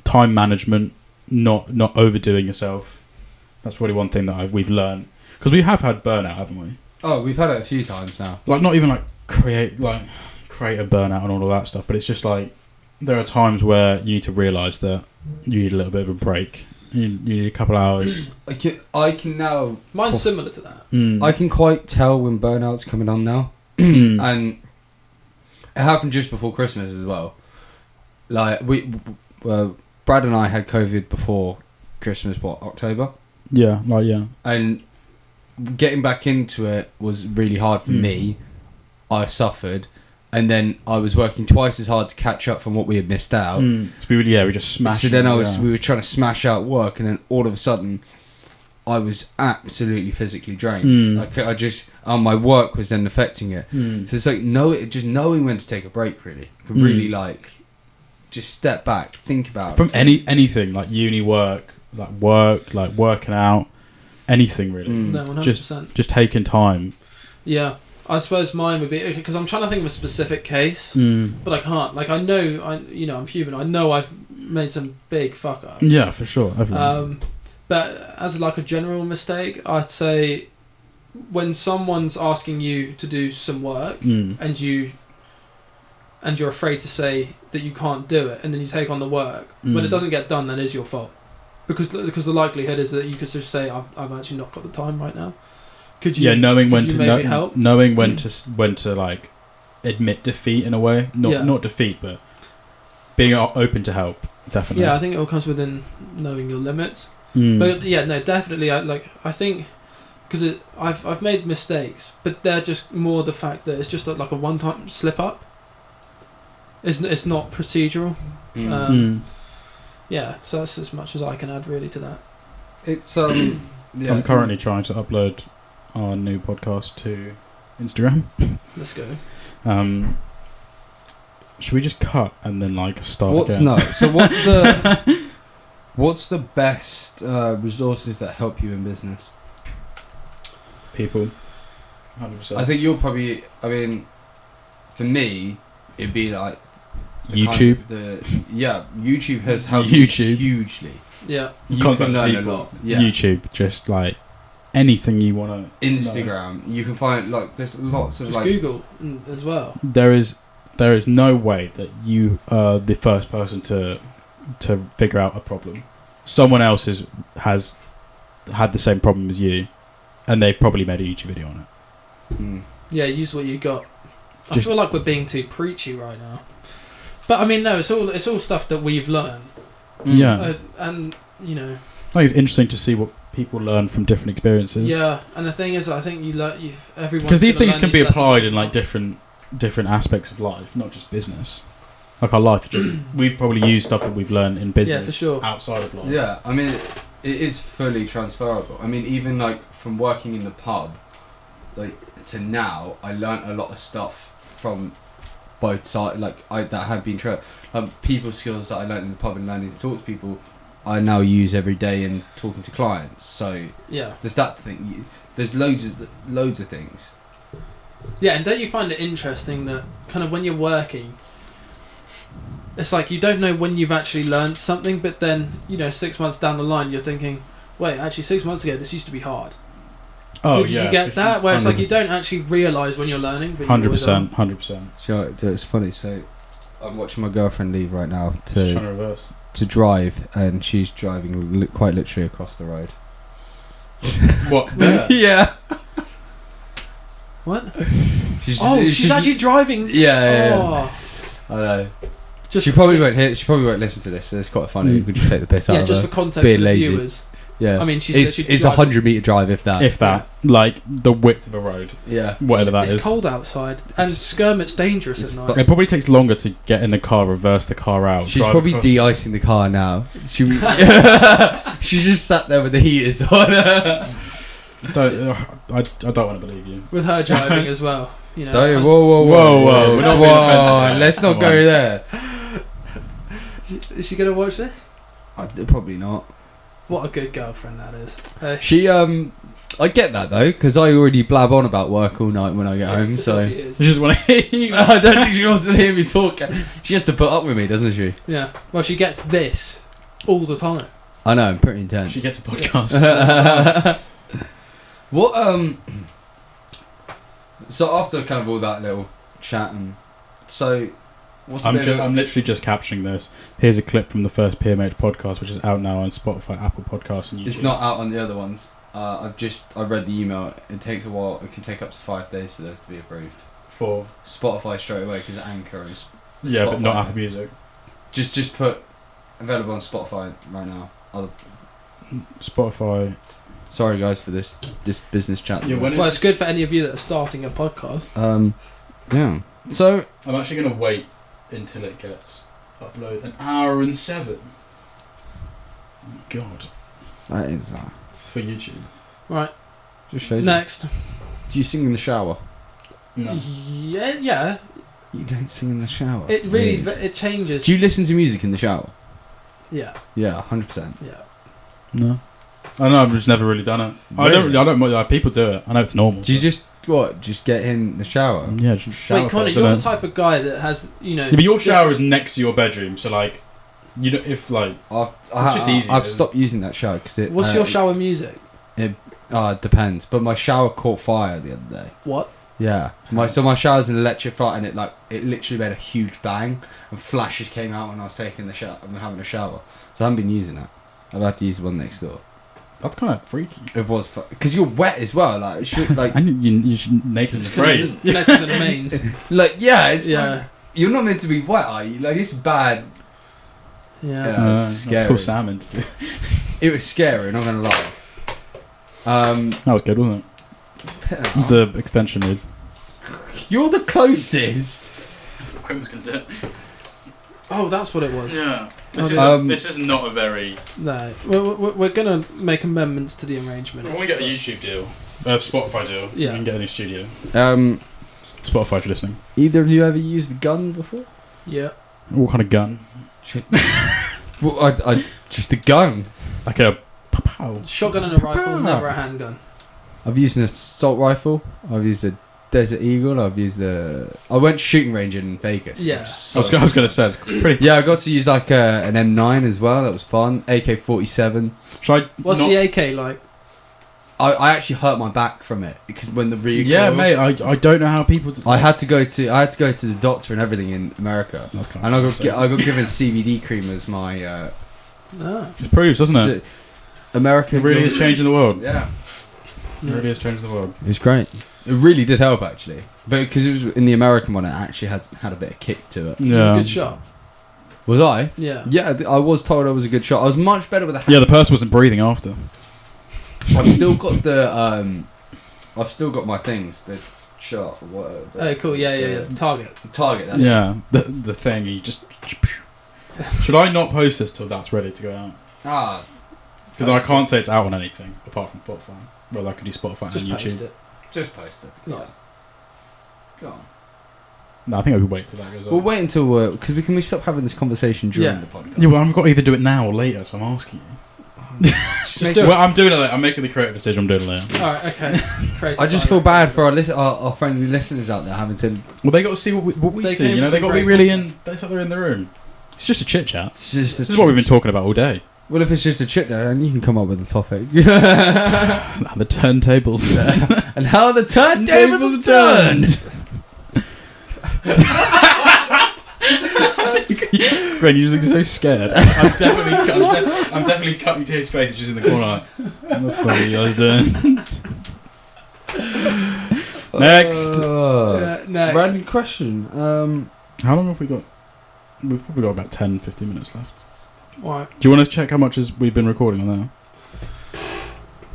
management, not overdoing yourself. That's probably one thing that we've learned, because we have had burnout, haven't we? Oh, we've had it a few times now. Like not even like create a burnout and all of that stuff, but it's just like there are times where you need to realise that you need a little bit of a break. You need a couple hours. I can now... Mine's similar to that. I can quite tell when burnout's coming on now. And it happened just before Christmas as well. Like, Brad and I had COVID before Christmas, October? Yeah. And getting back into it was really hard for me. I suffered. And then I was working twice as hard to catch up from what we had missed out. So we just smashed. So then we were trying to smash out work, and then all of a sudden, I was absolutely physically drained. My work was then affecting it. So it's like just knowing when to take a break. Really, really just step back, think about from anything like uni work, like working out, anything really. No, 100%. Just taking time. Yeah. I suppose mine would be, because I'm trying to think of a specific case, but I can't. Like, I'm human. I know I've made some big fuck ups. Yeah, for sure. But as like a general mistake, I'd say when someone's asking you to do some work and you're afraid to say that you can't do it, and then you take on the work, when it doesn't get done, then it's your fault, because the likelihood is that you could just say, I've actually not got the time right now. Knowing when help? to like admit defeat in a way, not defeat, but being open to help. Definitely. Yeah, I think it all comes within knowing your limits. But definitely. I think because I've made mistakes, but they're just more the fact that it's just like a one-time slip up. It's not procedural. Yeah, so that's as much as I can add really to that. It's I'm currently trying to upload our new podcast to Instagram. Let's go. Should we just cut and then start again? No. So what's the best resources that help you in business? People. 100%. I think you'll probably. I mean, for me, it'd be like YouTube. YouTube has helped me hugely. Yeah, you can learn a lot. Yeah. YouTube, just like anything you want to. Instagram, you can find there's lots of just Google as well. There is no way that you are the first person to figure out a problem. Someone else has had the same problem as you, and they've probably made a YouTube video on it. Yeah, use what you got. I feel like we're being too preachy right now, but I mean, no, it's all stuff that we've learned. Yeah, and I think it's interesting to see what people learn from different experiences. Yeah, and the thing is, I think everyone, because these things can be applied in different aspects of life, not just business. Like our life, we've probably used stuff that we've learned in business, for sure, outside of life. Yeah, I mean, it is fully transferable. I mean, even from working in the pub, to now, I learnt a lot of stuff from both sides. Like that have been people skills that I learned in the pub and learning to talk to people, I now use every day in talking to clients. So Yeah. there's that thing. There's loads of things. Yeah, and don't you find it interesting that kind of when you're working, it's like you don't know when you've actually learned something, but then, 6 months down the line, you're thinking, wait, actually 6 months ago, this used to be hard. Oh, Did you get that? Where it's like you don't actually realise when you're learning. But 100%, 100%. Sure, it's funny. So I'm watching my girlfriend leave right now Just trying to reverse. to drive, and she's driving quite literally across the road. What? There? Yeah. What? She's actually driving. Yeah. Oh. I know. Just She probably won't listen to this. So it's quite funny. We just take the piss out yeah, of just her. for context Being for the lazy. viewers. Yeah. I mean, she's it's literally a driving. 100-meter drive, if that. If that, like the width of a road, Yeah. whatever that It's is. cold outside, and Skirmit's dangerous It's at night. It probably takes longer to get in the car, reverse the car out. She's drive probably across. de-icing the car now. She's just sat there with the heaters on. I don't want to believe you. With her driving as well. Whoa, Whoa, we're not being offensive here. Let's not Come go on. there. Is she going to watch this? Probably not. What a good girlfriend that is. She I get that though, because I already blab on about work all night when I get home. So She is. I just want to hear you. I don't think she wants to hear me talk. She has to put up with me, doesn't she? Yeah. Well, she gets this all the time. I know, I'm pretty intense. She gets a podcast. What so after kind of all that little chat, and so what's I'm literally just capturing this. Here's a clip from the first PMH podcast, which is out now on Spotify, Apple Podcasts, and YouTube. It's not out on the other ones. I read the email. It takes a while. It can take up to 5 days for those to be approved. for Spotify straight away because Anchor and yeah, but not Spotify. Apple Music. Just put available on Spotify right now. Spotify. Sorry guys for this business chat. Yeah, when Well, it's good for any of you that are starting a podcast. Yeah. So I'm actually going to wait until it gets uploaded. 1 hour and 7. God. that is For YouTube. Right. just shows. Next. Do you sing in the shower? No. Yeah. You don't sing in the shower. It really it changes. Do you listen to music in the shower? Yeah. Yeah, 100%. Yeah. No. I know. I've just never really done it. Really? I don't. Like, people do it. I know it's normal. Do you but- just get in the shower? Yeah. Just shower. Wait, Connor, first, you're the innit? type of guy that has, Yeah, but your shower is next to your bedroom, so like, you know, if like, It's just easy, I've isn't it? stopped using that shower because it. What's your shower music? It depends, but my shower caught fire the other day. What? Yeah, my shower's an electric fire, and it literally made a huge bang, and flashes came out when I was taking the shower. I'm having a shower, so I haven't been using it. I've had to use the one next door. that's kind of freaky. It was because you're wet as well. Like it should like And you should naked and afraid. Connected to the mains. it's Yeah. like, you're not meant to be wet, are you? Like it's bad. Yeah. Yeah. It's That's scary. cool salmon to do. It was scary. Not gonna lie. That was good, wasn't it? The extension lead. You're the closest. Quinn's gonna do it. Oh, that's what it was. Yeah. This This is not a very. No. We're going to make amendments to the arrangement. When we get a YouTube deal, Spotify deal, Yeah. we can get a new studio. Spotify if you're listening. Either of you ever used a gun before? Yeah. What kind of gun? Well, I just a gun. Like a pow. Shotgun and a rifle, never a handgun. I've used an assault rifle. I've used a Desert Eagle. I went shooting range in Vegas. Yeah. I was gonna say it's pretty. Yeah, I got to use like an M9 as well. That was fun. AK-47. Should I? What's not- the AK like? I actually hurt my back from it because when the recoil. Yeah, mate. I don't know how people. I had to go to the doctor and everything in America, That's kind and of I got given CBD cream as my. Ah. It proves, doesn't it? America It really is changing the world. Yeah, It really is changing the world. it was great. It really did help actually, but because it was in the American one, it actually had a bit of kick to it. Yeah. Good shot. Was I? Yeah. Yeah, I was told I was a good shot. I was much better with a hand. Yeah, the person wasn't breathing after. I've still got I've still got my things. The shot. Whatever. Oh, cool. Yeah. The target. The target. That's Yeah, the thing. You just. Should I not post this till that's ready to go out? it. Because I can't say it's out on anything apart from Spotify. Well, I could do Spotify Just and post YouTube. it. Just post it. Yeah. Go on. No, I think I could wait till that goes on. We'll wait until because we stop having this conversation during Yeah. the podcast. Yeah, well, I've got to either do it now or later, so I'm asking you. Just do it. Well, I'm doing it later. I'm making the creative decision. I'm doing it later. All right, okay. Crazy. I just feel bad for our friendly listeners out there having to. Well, they got to see what we They see. came You know, for they some got to be great really content. they're in the room. It's just a chit chat. It's just This is what we've been talking about all day. Well, if it's just a chit there, then you can come up with a topic. The turntables. And how the turntables are turned. Gren, you're just looking so scared. I'm definitely cutting to his face. It's just in the corner. Like, what the fuck are you guys doing? Next. Next. Random question. How long have we got? We've probably got about 10, 15 minutes left. Right. Do you want to check how much we've been recording on there?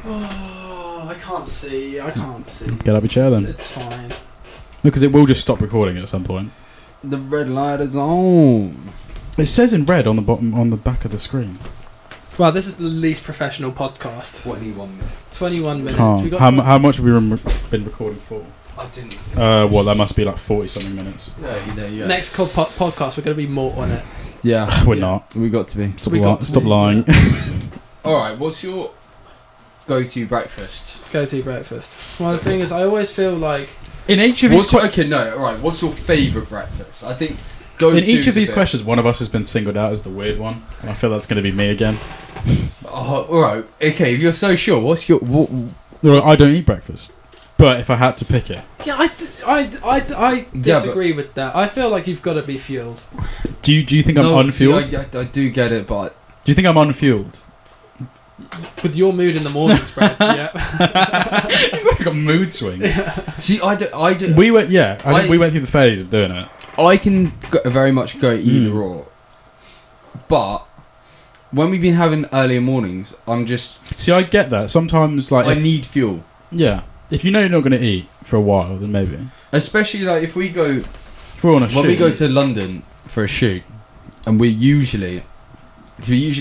Oh, I can't see. Get out of your chair then. It's fine. Because it will just stop recording at some point. The red light is on. It says in red on the bottom, on the back of the screen. Well, this is the least professional podcast. 21 minutes. 21 minutes. Oh, We got how much have we been recording for? I didn't. Well, that must be like 40 something minutes. Yeah, there you go. next podcast. We're going to be more on it. Yeah, We're Yeah. not. we got to be. Stop lying. Alright, what's your go-to breakfast? Go to breakfast. Well, the thing is, I always feel like In each of these Okay, no, alright, what's your favourite breakfast? I think go-to in each of is a these bit- questions, one of us has been singled out as the weird one, and I feel that's going to be me again. Oh, alright, okay, if you're so sure, what's your... Well, I don't eat breakfast, but if I had to pick it, yeah, I disagree with that. I feel like you've got to be fueled. do you think I'm unfueled? See, I do get it, but... Do you think I'm unfueled? With your mood in the mornings, Brad. Yeah. It's like a mood swing. See, I do... We went we went through the phase of doing it. I can very much go either or, but when we've been having earlier mornings, I'm just... See, I get that. Sometimes, like, I need fuel. yeah, if you know you're not going to eat for a while, then maybe. Especially like if we go... If we're on a When we shoot, go to London for a shoot, and we usually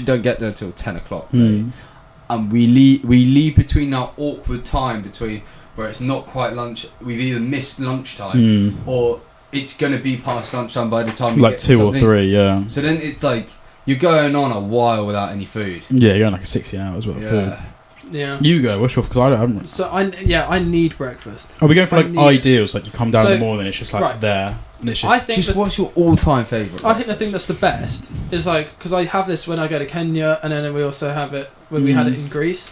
don't get there till 10 o'clock, right? And we leave between our awkward time between where it's not quite lunch, we've either missed lunchtime or it's going to be past lunchtime by the time we like get to 2 or something. 3, yeah. So then it's like you're going on a while without any food. Yeah, you're on like a 16 hours worth of food. Yeah. You go, what's your... Because I haven't... So I need breakfast. Are we going for I like need ideals? Like you come down in So- the morning, it's just like right. there, and it's just... I think Just that- what's your all-time favourite? I think the thing that's the best is like because I have this when I go to Kenya, and then we also have it when we had it in Greece.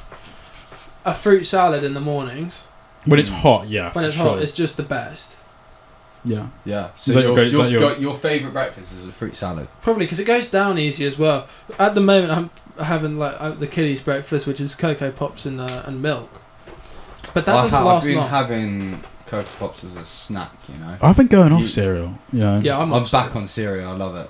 A fruit salad in the mornings when it's hot, yeah. when for it's sure. hot, it's just the best. Yeah. Yeah. So that your your favourite breakfast is a fruit salad. Probably because it goes down easy as well. At the moment, I'm having like the kiddies' breakfast, which is Cocoa Pops and milk. But that doesn't last I've been long. having Cocoa Pops as a snack, you know. I've been going off You- cereal. Yeah. Yeah, I'm back on cereal. I love it.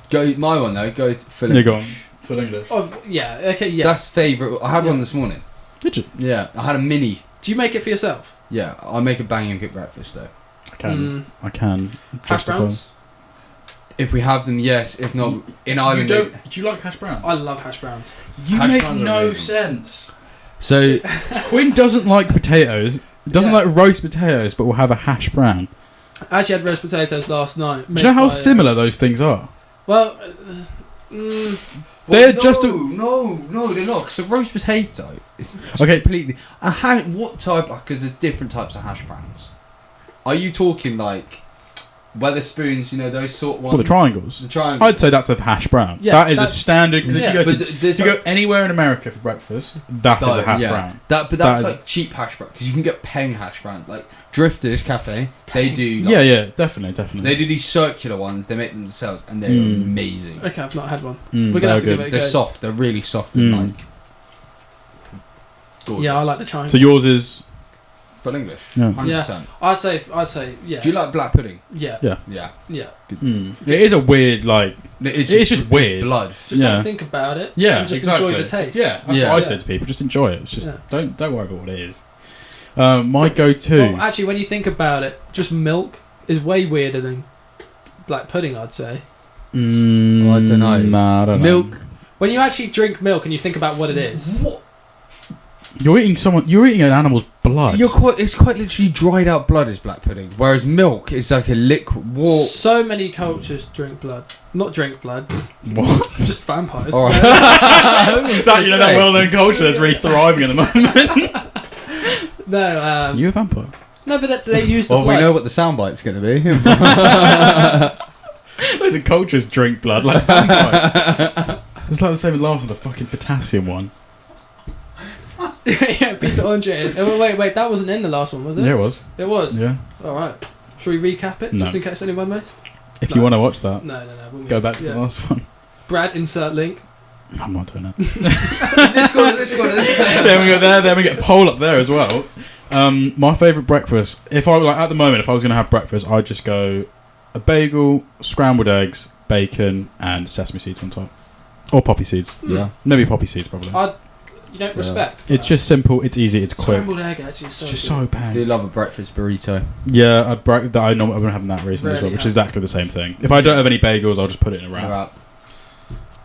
Go my one though. Go to Philip. Yeah, go on. Full English. Oh yeah, okay, yeah. That's favourite. I had Yeah. one this morning. Did you? Yeah, I had a mini. Do you make it for yourself? Yeah, I make a banging good breakfast though. I can. I can. Hash justify. browns. If we have them, yes. If not, in Ireland, Do you like hash browns? I love hash browns. You Hash make browns are no amazing. sense. so Quinn doesn't like potatoes. Doesn't Yeah. like roast potatoes, but will have a hash brown. I actually had roast potatoes last night. Do you know how similar those things are? Well, They're just a- no, they're not. Because a roast potato is Okay. completely. What type? Because there's different types of hash browns. Are you talking like Weatherspoons? You know those sort of ones. Well, the triangles. The triangle. I'd say that's a hash brown. Yeah, that is a that's- standard. Because yeah, if you go, but to, there's if you like- go anywhere in America for breakfast, that is a hash brown. That's That is- like cheap hash brown because you can get peng hash browns like Drifters Cafe. They do. Like, Yeah, definitely. They do these circular ones. They make them themselves, and they're amazing. okay, I've not had one. Mm, We're gonna have to they're give it a They're go. soft. They're really soft and Mm. like. Gorgeous. Yeah, I like the triangle. So yours is Full English. Yeah. 100%. I'd say yeah. Do you like black pudding? Yeah. Yeah. Yeah. Yeah. It is a weird like. It's just weird. blood. Just Yeah. don't think about it. Yeah, and just exactly. enjoy the taste. Yeah, that's Yeah. what I say to people. Just enjoy it. It's just Yeah. don't worry about what it is. My go-to. Well, actually, when you think about it, just milk is way weirder than black pudding. I'd say. Well, I don't know. Nah, I don't know. Milk. When you actually drink milk and you think about what it is. What? You're eating an animal's blood. It's quite literally dried out blood is black pudding, whereas milk is like a liquid water. So many cultures drink blood. Not drink blood. What? Just vampires. All right. that well-known culture that's really thriving at the moment. No, You a vampire? no, but they use the Well, blood. we know what the soundbite's going to be. Loads of cultures drink blood like vampires. It's like the same last with the fucking potassium one. Yeah, Peter Andre. Wait, that wasn't in the last one, was it? Yeah, it was. It was? Yeah. Alright. Should we recap it, No. just in case anyone missed? If you want to watch that, No. We'll go back to the last one. Brad, insert link. I'm not doing it. This one. Then we go there. Then we get a poll up there as well. My favourite breakfast. If I at the moment, if I was going to have breakfast, I'd just go a bagel, scrambled eggs, bacon, and sesame seeds on top, or poppy seeds. Yeah. Maybe poppy seeds probably. You don't respect. It's just simple. It's easy. It's quick. Scrambled egg actually is so It's just good. so I bad. do love a breakfast burrito. Yeah, I've been having that recently as well, Rarely which have. is exactly the same thing. If I don't have any bagels, I'll just put it in a wrap.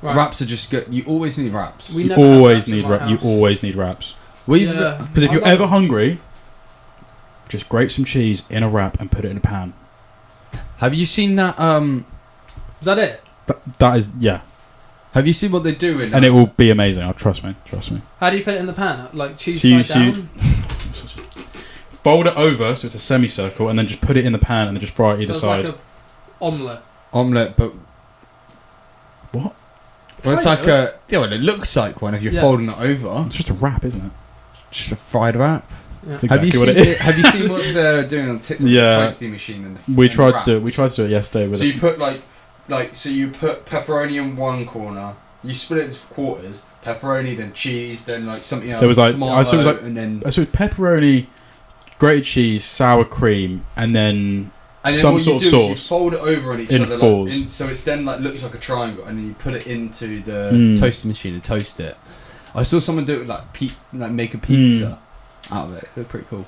Right. Wraps are just good. You always need wraps. We You never have always wraps in need my wraps. You house. always need wraps. Yeah. Because if I you're love ever it. hungry, just grate some cheese in a wrap and put it in a pan. Have you seen that? Is that it? That is, yeah. Have you seen what they do in? And it will be amazing. Trust me. How do you put it in the pan? Like cheese So side down? Fold it over so it's a semicircle, and then just put it in the pan, and then just fry it either So it's side. like a omelette. Omelette, but What? well, it's Kind like a. Yeah, well, it looks like one if you're Yeah. folding it over. It's just a wrap, isn't it? Just a fried wrap. Yeah. That's exactly Have you what seen it is. Have you seen what they're doing on TikTok? Yeah. The toasty machine and the. We and the tried to do it. wraps? We tried to do it yesterday with So it. you put so you put pepperoni in one corner. You split it into quarters. Pepperoni, then cheese, then like something else. There was, like- tomato, I saw it was, like- and then So it's pepperoni, grated cheese, sour cream, and then some what sort you of do is you sauce. fold it over on each in other, fours. so it's then like looks like a triangle, and then you put it into the Mm. toasting machine and toast it. I saw someone do it with like make a pizza out of it. It looked pretty cool.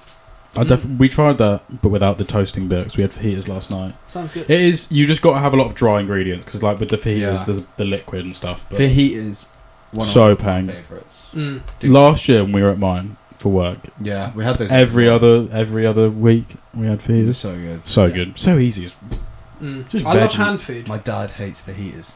We tried that, but without the toasting bit, because we had fajitas last night. Sounds good. It is. You just got to have a lot of dry ingredients, because like with the fajitas, Yeah. there's the liquid and stuff. But Fajitas, one So of my pang. favourites. Mm. last year when we were at mine for work, Yeah, we had those every other week we had It was fajitas. so good. So Yeah. good, so easy. Mm. Just I love veggie. hand food. My dad hates fajitas.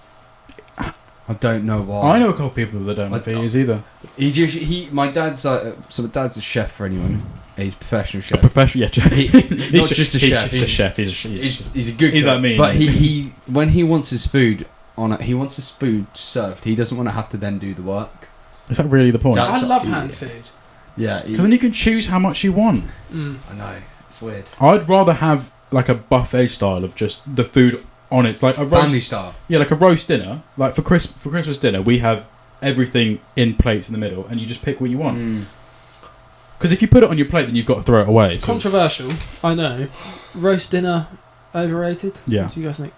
I don't know why. I know a couple of people that don't like I- fajitas either. My dad's like, so my dad's a chef for anyone. He's a professional A chef. professional, yeah. Not just a chef. He's a chef. He's a good. He's cook. like me. But he when he wants his food he wants his food served. He doesn't want to have to then do the work. Is that really the point? That- I love yeah. hand food. Yeah, Because then you can choose how much you want. Mm. I know it's weird. I'd rather have like a buffet style of just the food on it. It's like a Family roast, style. yeah, like a roast dinner. Like for Christmas dinner, we have everything in plates in the middle, and you just pick what you want. Mm. Because if you put it on your plate, then you've got to throw it away. So Controversial, I know. Roast dinner, overrated? Yeah. What do you guys think?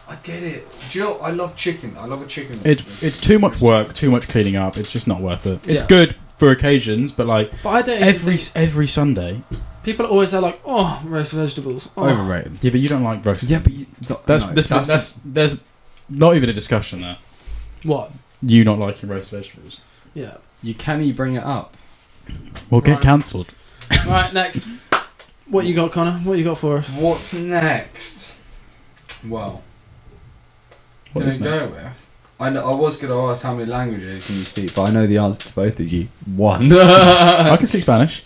I get it. Do you know, I love chicken. I love a chicken. it's too much work, too much cleaning up. It's just not worth it. It's Yeah. good for occasions, but like But I don't even think- every Sunday. people always say like, oh, roast vegetables. Oh. Overrated. Yeah, but you don't like roast. Yeah, but There's not even a discussion there. What? You not liking roast vegetables. Yeah. you can bring it up. We'll get Right. cancelled. Right, next. What you got, Connor? What you got for us? What's next? Well, What gonna is go next? with. I was going to ask how many languages can you speak, but I know the answer to both of you. One. I can speak Spanish.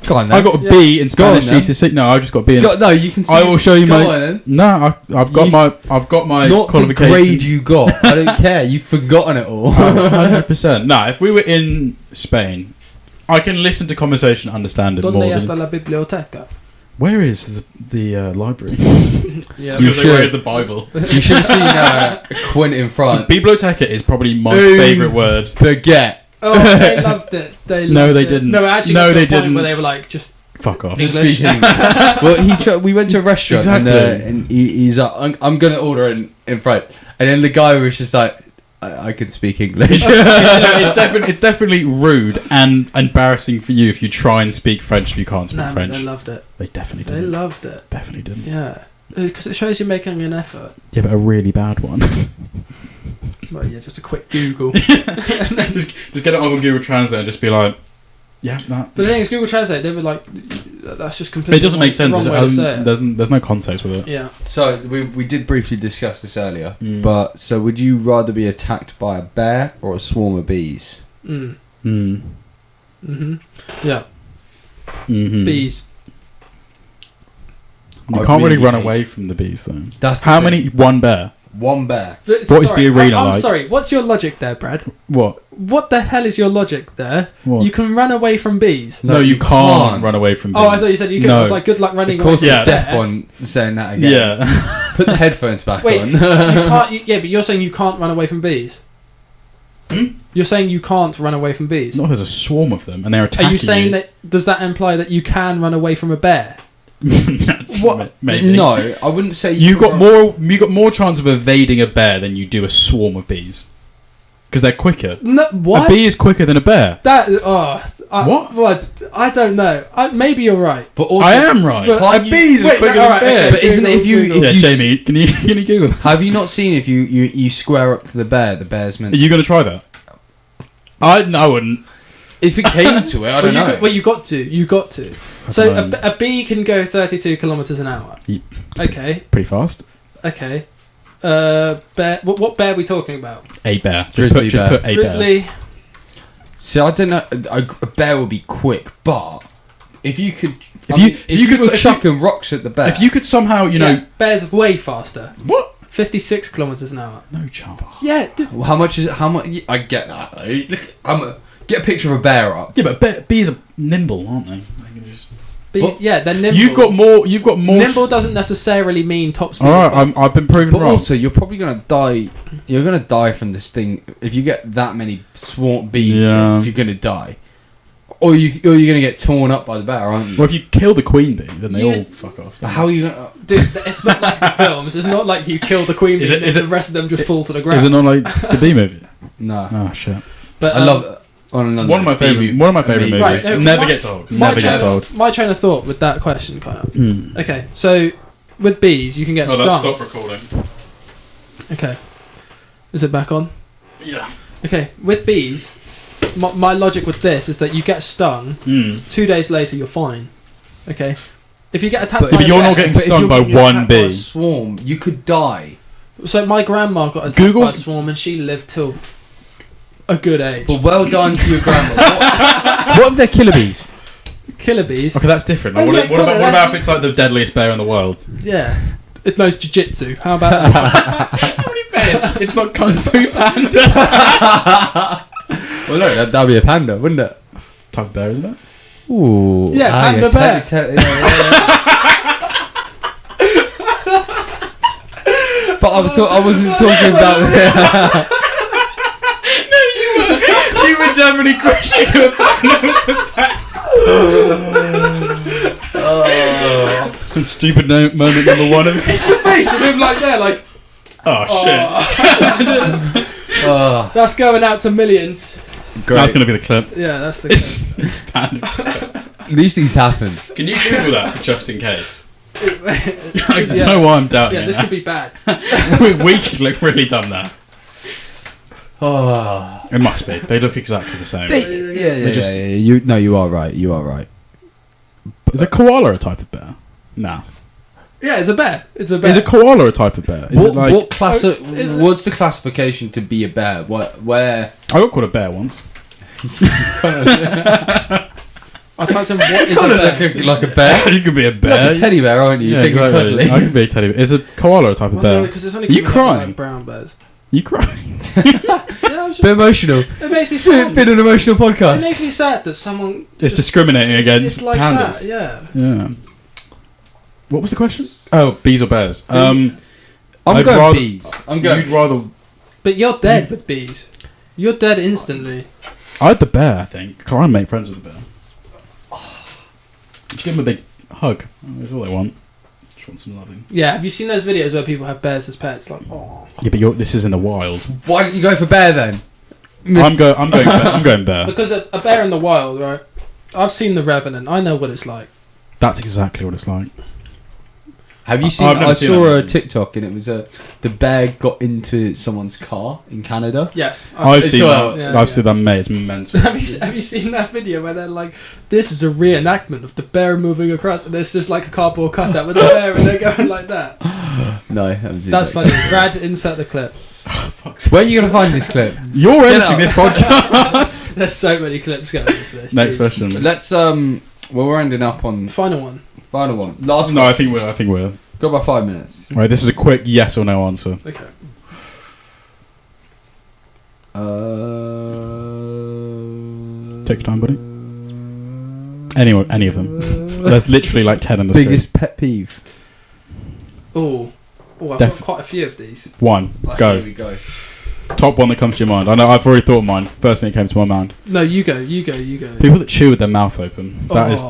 Go on, I got a Yeah. B in Go on, Spanish. GCSE. No, I just got B in. No, you can. Speak. I will show you Go my. on, then. No, I've got my Not the qualification. grade you got. I don't care. You've forgotten it all. 100%. No, if we were in Spain, I can listen to conversation, and understand it Donde more. está Than, la biblioteca? where is the library? Yeah. You Where should. is the Bible? You should have seen Quint in France. Biblioteca is probably my Boom. favourite word. Baguette. Oh, they loved it. They No, loved they it. didn't. No, it actually No, got to they a point didn't. where they were like, just Fuck off. English. Well, we went to a restaurant Exactly. and he's like, I'm going to order in front. And then the guy was just like, I can speak English. It's definitely rude and embarrassing for you if you try and speak French if you can't speak no, French. they loved it. They definitely They didn't. loved it. Definitely didn't. Yeah. Because it shows you're making an effort. Yeah, but a really bad one. Well, yeah, just a quick Google. just get it on Google Translate and just be like, yeah, that. But the thing is, Google Translate, they were like, that's just completely. It doesn't make sense. Wrong way to say it. There's no context with it. Yeah. So we did briefly discuss this earlier, Mm. but so would you rather be attacked by a bear or a swarm of bees? Mm. Mm. Mhm. Yeah. Mm-hmm. Bees. You I can't really really run hate- away from the bees, though. That's the How thing. many? One bear. One bear. What is the arena I'm like? sorry. What's your logic there, Brad? What? What the hell is your logic there? What? You can run away from bees. No, you can't run away from bees. Oh, I thought you said you could. No. I was like, good luck running Of away course, from Yeah. a the deaf bear. one saying that again. Yeah. Put the headphones back Wait, on. you can't. Yeah, but you're saying you can't run away from bees. Hmm? You're saying you can't run away from bees. No, there's a swarm of them, and they're attacking Are you saying that? Does that imply that you can run away from a bear? What? Maybe. No, I wouldn't say You can got more chance of evading a bear than you do a swarm of bees, because they're quicker. No, what? A bee is quicker than a bear. What? What? I don't know. Maybe you're right. But also, I am right. But- A bee is Wait, quicker no, than a alright, bear. okay. But isn't it if you Google. Yeah, if you Jamie, can you Google that? have you not seen if you square up to the bear's meant? Are you going to try that? I wouldn't. If it came to it, I don't know. You got to. You got to. I So don't know. a bee can go 32 kilometers an hour. Yep. Okay. Pretty fast. Okay. Bear. What bear are we talking about? A bear. Grizzly bear. Put a bear. Grizzly. See, I don't know. A bear would be quick, but if you could, If you could- were if you- chucking rocks at the bear, If you could somehow, Yeah, bear's way faster. what? 56 kilometers an hour. No chance. Yeah. Well, how much is it? How much? I get that. Look, get a picture of a bear up. Yeah, but bees are nimble, aren't they? They can just... Bees, But yeah, they're nimble. You've got more. Nimble doesn't necessarily mean top speed. All right, I've been proven But wrong. also, you're probably gonna die. You're gonna die from this thing if you get that many swarm bees. Yeah. Things, you're gonna die, or you're gonna get torn up by the bear, aren't you? Well, if you kill the queen bee, then they Yeah. all fuck off. But how are you gonna? Dude, it's not like the films. It's not like you kill the queen bee Is it- and is the it- rest of them just fall to the ground. Is it not like the bee movie? No, Oh shit! But, I love. On another One of my favorite Amazing. movies. Right, no, Never my- gets old. my Never train gets of- old. My train of thought with that question, kind of. Hmm. Okay, so with bees, you can get stung. recording. Okay, is it back on? Yeah. Okay, with bees, my logic with this is that you get stung. Hmm. 2 days later, you're fine. Okay, if you get attacked But by But a you're bear- not getting But if stung you're by getting one attacked by a bee. swarm, you could die. So my grandma got attacked Google- by a swarm and she lived till a good age. Well, well done to your grandma. What if they're killer bees? Killer bees. Okay, that's different. Oh, Like, yeah, what kinda, about if it's like the deadliest bear in the world? Yeah. It knows jiu-jitsu. How about that? How many bears? It's not Kung Fu Panda. Well, no, that'd be a panda, wouldn't it? Type of bear, isn't it? Ooh, Yeah, panda bear. But I wasn't talking about. You were definitely questioning a Stupid moment number one of It's the face of him like there, like, Oh shit! Oh, that's going out to millions. great. That's going to be the clip. Yeah, that's the These things happen. Can you Google that just in case? I don't Yeah. know why I'm doubting Yeah, it. this could be bad. we could look really dumb there. Oh, It must be. They look exactly the same. yeah. just- You are right. You are right. Is a koala a type of bear? No. Yeah, it's a bear. It's a bear. Is a koala a type of bear? Is it like, What class? Oh, is it- What's the classification to be a bear? Where? I got called a bear once. I typed in what is a Kinda bear. look like a bear. You could be a Like bear. a teddy bear, aren't you? Yeah, Big and exactly. cuddly. I can be a teddy bear. Is a koala a type of Well, bear? no, because it's only You coming up with, crying? like, brown bears. You crying? Yeah, I was just, Bit emotional. it makes me sad. Been an emotional It podcast. makes me sad that someone. It's discriminating against it's like pandas. that. Yeah. Yeah. What was the question? Oh, bees or bears? I'm I'd going rather- bees. I'm going. You'd rather. But you're dead with bees. You're dead instantly. I had the bear. I think. I'd make friends with the bear. Just give them a big hug. That's all they want. Just want some loving. Yeah. Have you seen those videos where people have bears as pets? Like, oh. Yeah, but this is in the wild. Why didn't you go for bear then? I'm going. I'm going bear. Because a bear in the wild, right? I've seen The Revenant. I know what it's like. That's exactly what it's like. Have you seen? I've never I seen saw that. a TikTok and it was the bear got into someone's car in Canada. Yes. I've It's seen all- that. yeah, I've yeah. seen that, mate. It's mental. Have you seen that video where they're like, this is a reenactment of the bear moving across, and there's just like a cardboard cutout with the bear, and they're going like that. No, That's funny. Brad, insert the clip. Where are you gonna find this clip? You're Get editing out. this podcast. There's so many clips going into this. Next Jeez. question. Let's well, we're ending up on Final one. final one. Last No, I question. think we're. Go by 5 minutes. Right, this is a quick yes or no answer. Okay. Take your time, buddy. Any of them. There's literally like 10 in the Biggest pet peeve. Oh, I've Def- got quite a few of these. screen. One. Here Go. we go. Top one that comes to your mind. I know I've already thought of mine. First thing that came to my mind. No, you go. People that chew with their mouth open. That is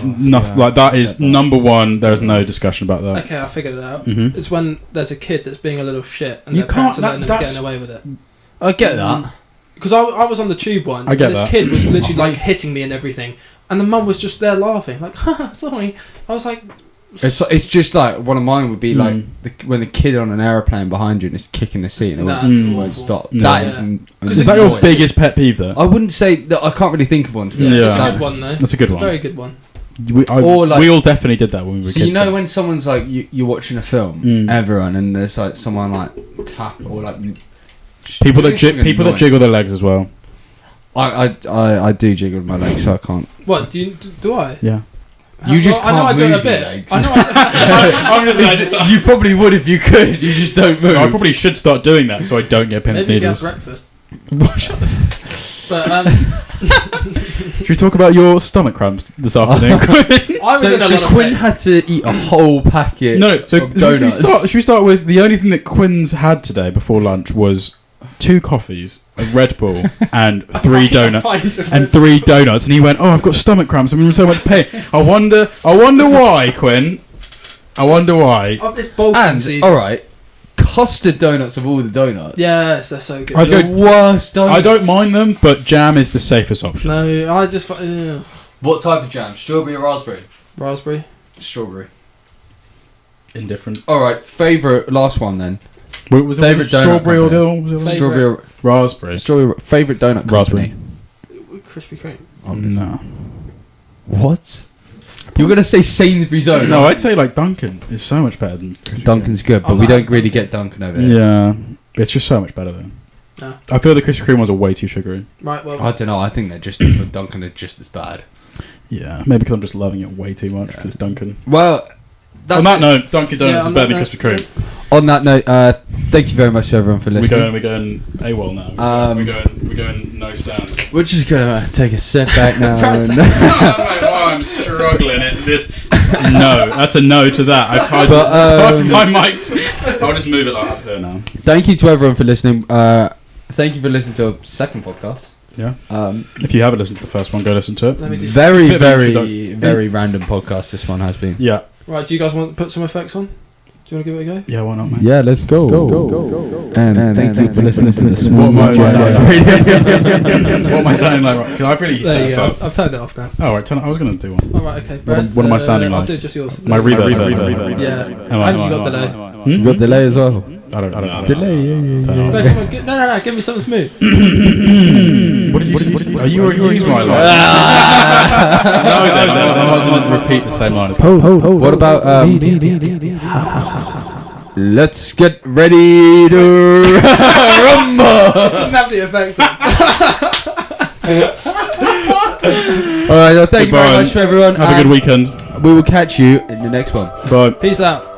nothing like that is number one. There is no discussion about that. Okay, I figured it out. Mhm. It's when there's a kid that's being a little shit and You their parents can't- are letting them that's- getting away with it. I get that. Because I was on the tube once, I get and this that. kid was literally like hitting me and everything, and the mum was just there laughing, like, haha, sorry. I was like, It's just like one of mine would be like Mm. when the kid on an aeroplane behind you and is kicking the seat and it That's won't awful. stop. No. That Yeah. is. Because Is that your annoying. biggest pet peeve though? I wouldn't say that. I can't really think of one. To be Yeah. honest. it's a Like- good one though. That's a good It's one. a very good one. Or like- we all definitely did that when we were So kids. you know though. when someone's like you're watching a film, Mm. everyone, and there's like someone like tap or like people that It's something people that annoying. jiggle their legs as well. I do jiggle my legs, so I can't. What do I? Yeah. You just I know I can't do it a move your bit. legs. I know. I, You probably would if you could. You just don't move. I probably should start doing that so I don't get pins and maybe if you have needles. breakfast. But Should we talk about your stomach cramps this afternoon? I was in a lot of Quinn pain. had to eat a whole packet No, so of donuts. should we start with the only thing that Quinn's had today before lunch was 2 coffees, a Red Bull, and 3 donuts. Pint of And 3 donuts, and he went, "Oh, I've got stomach cramps. I'm in so much pain. I wonder why, Quinn. I wonder why." Oh, it's both And season. all right, custard donuts of all the donuts. Yes, they're so good. I'd The go- worst donut. I don't mind them, but jam is the safest option. No, I just What type of jam? Strawberry or raspberry? raspberry. Strawberry. Indifferent. All right, favorite last one then. What was Favourite donut strawberry or the company? other one? Was it Favourite. Strawberry. Or, raspberry? strawberry. Favorite donut Raspberry. company. Krispy Kreme. No. What? You were gonna say Sainsbury's own? No, I'd say like Dunkin' is so much better than Krispy Kreme. Dunkin's good, but I we like don't really Dunkin'. get Dunkin' over here. Yeah, it's just so much better though. Yeah. I feel the Krispy Kreme ones are way too sugary. Right. Well, I don't know. I think they're just Dunkin' are just as bad. Yeah, maybe because I'm just loving it way too much because Yeah. it's Dunkin'. Well, that's On that it. note, Dunkin' Donuts Yeah, is on better that than Krispy note, Kreme. On that note, thank you very much to everyone for listening. We're going AWOL now. We're going no stands. We're just gonna take a step back now. Brad's and- I'm struggling at this. No, that's a no to that. I've tried But, my mic. I'll just move it like up here now. Thank you to everyone for listening. Thank you for listening to our second podcast. Yeah. If you haven't listened to the first one, go listen to it. let me do. Very, It's a bit of an very, introduction. very random podcast this one has been. Yeah. Right. Do you guys want to put some effects on? Do you want to give it a go? Yeah, why not, man? Yeah, let's go. And thank you for listening to the What Small am I Radio. what am I sounding like? Because I've really There you set go. us up. I've turned it off now. Oh, right, I was going to do one. All right. Okay. Brad, what am I sounding I'll like? do just yours. My reverb. Yeah. Am I- And am you I- got delay. Hmm? You got delay as well. I don't know. Delay, yeah. Turn it off. Brad, come on, no. Give me something smooth. What did you? Are you using my line? No, then I'm not going to repeat the same line as What about let's get ready to rumble. Didn't have the effect. All right, well, thank you very Goodbye. much for everyone. Have a good weekend. We will catch you in the next one. Bye. Peace out.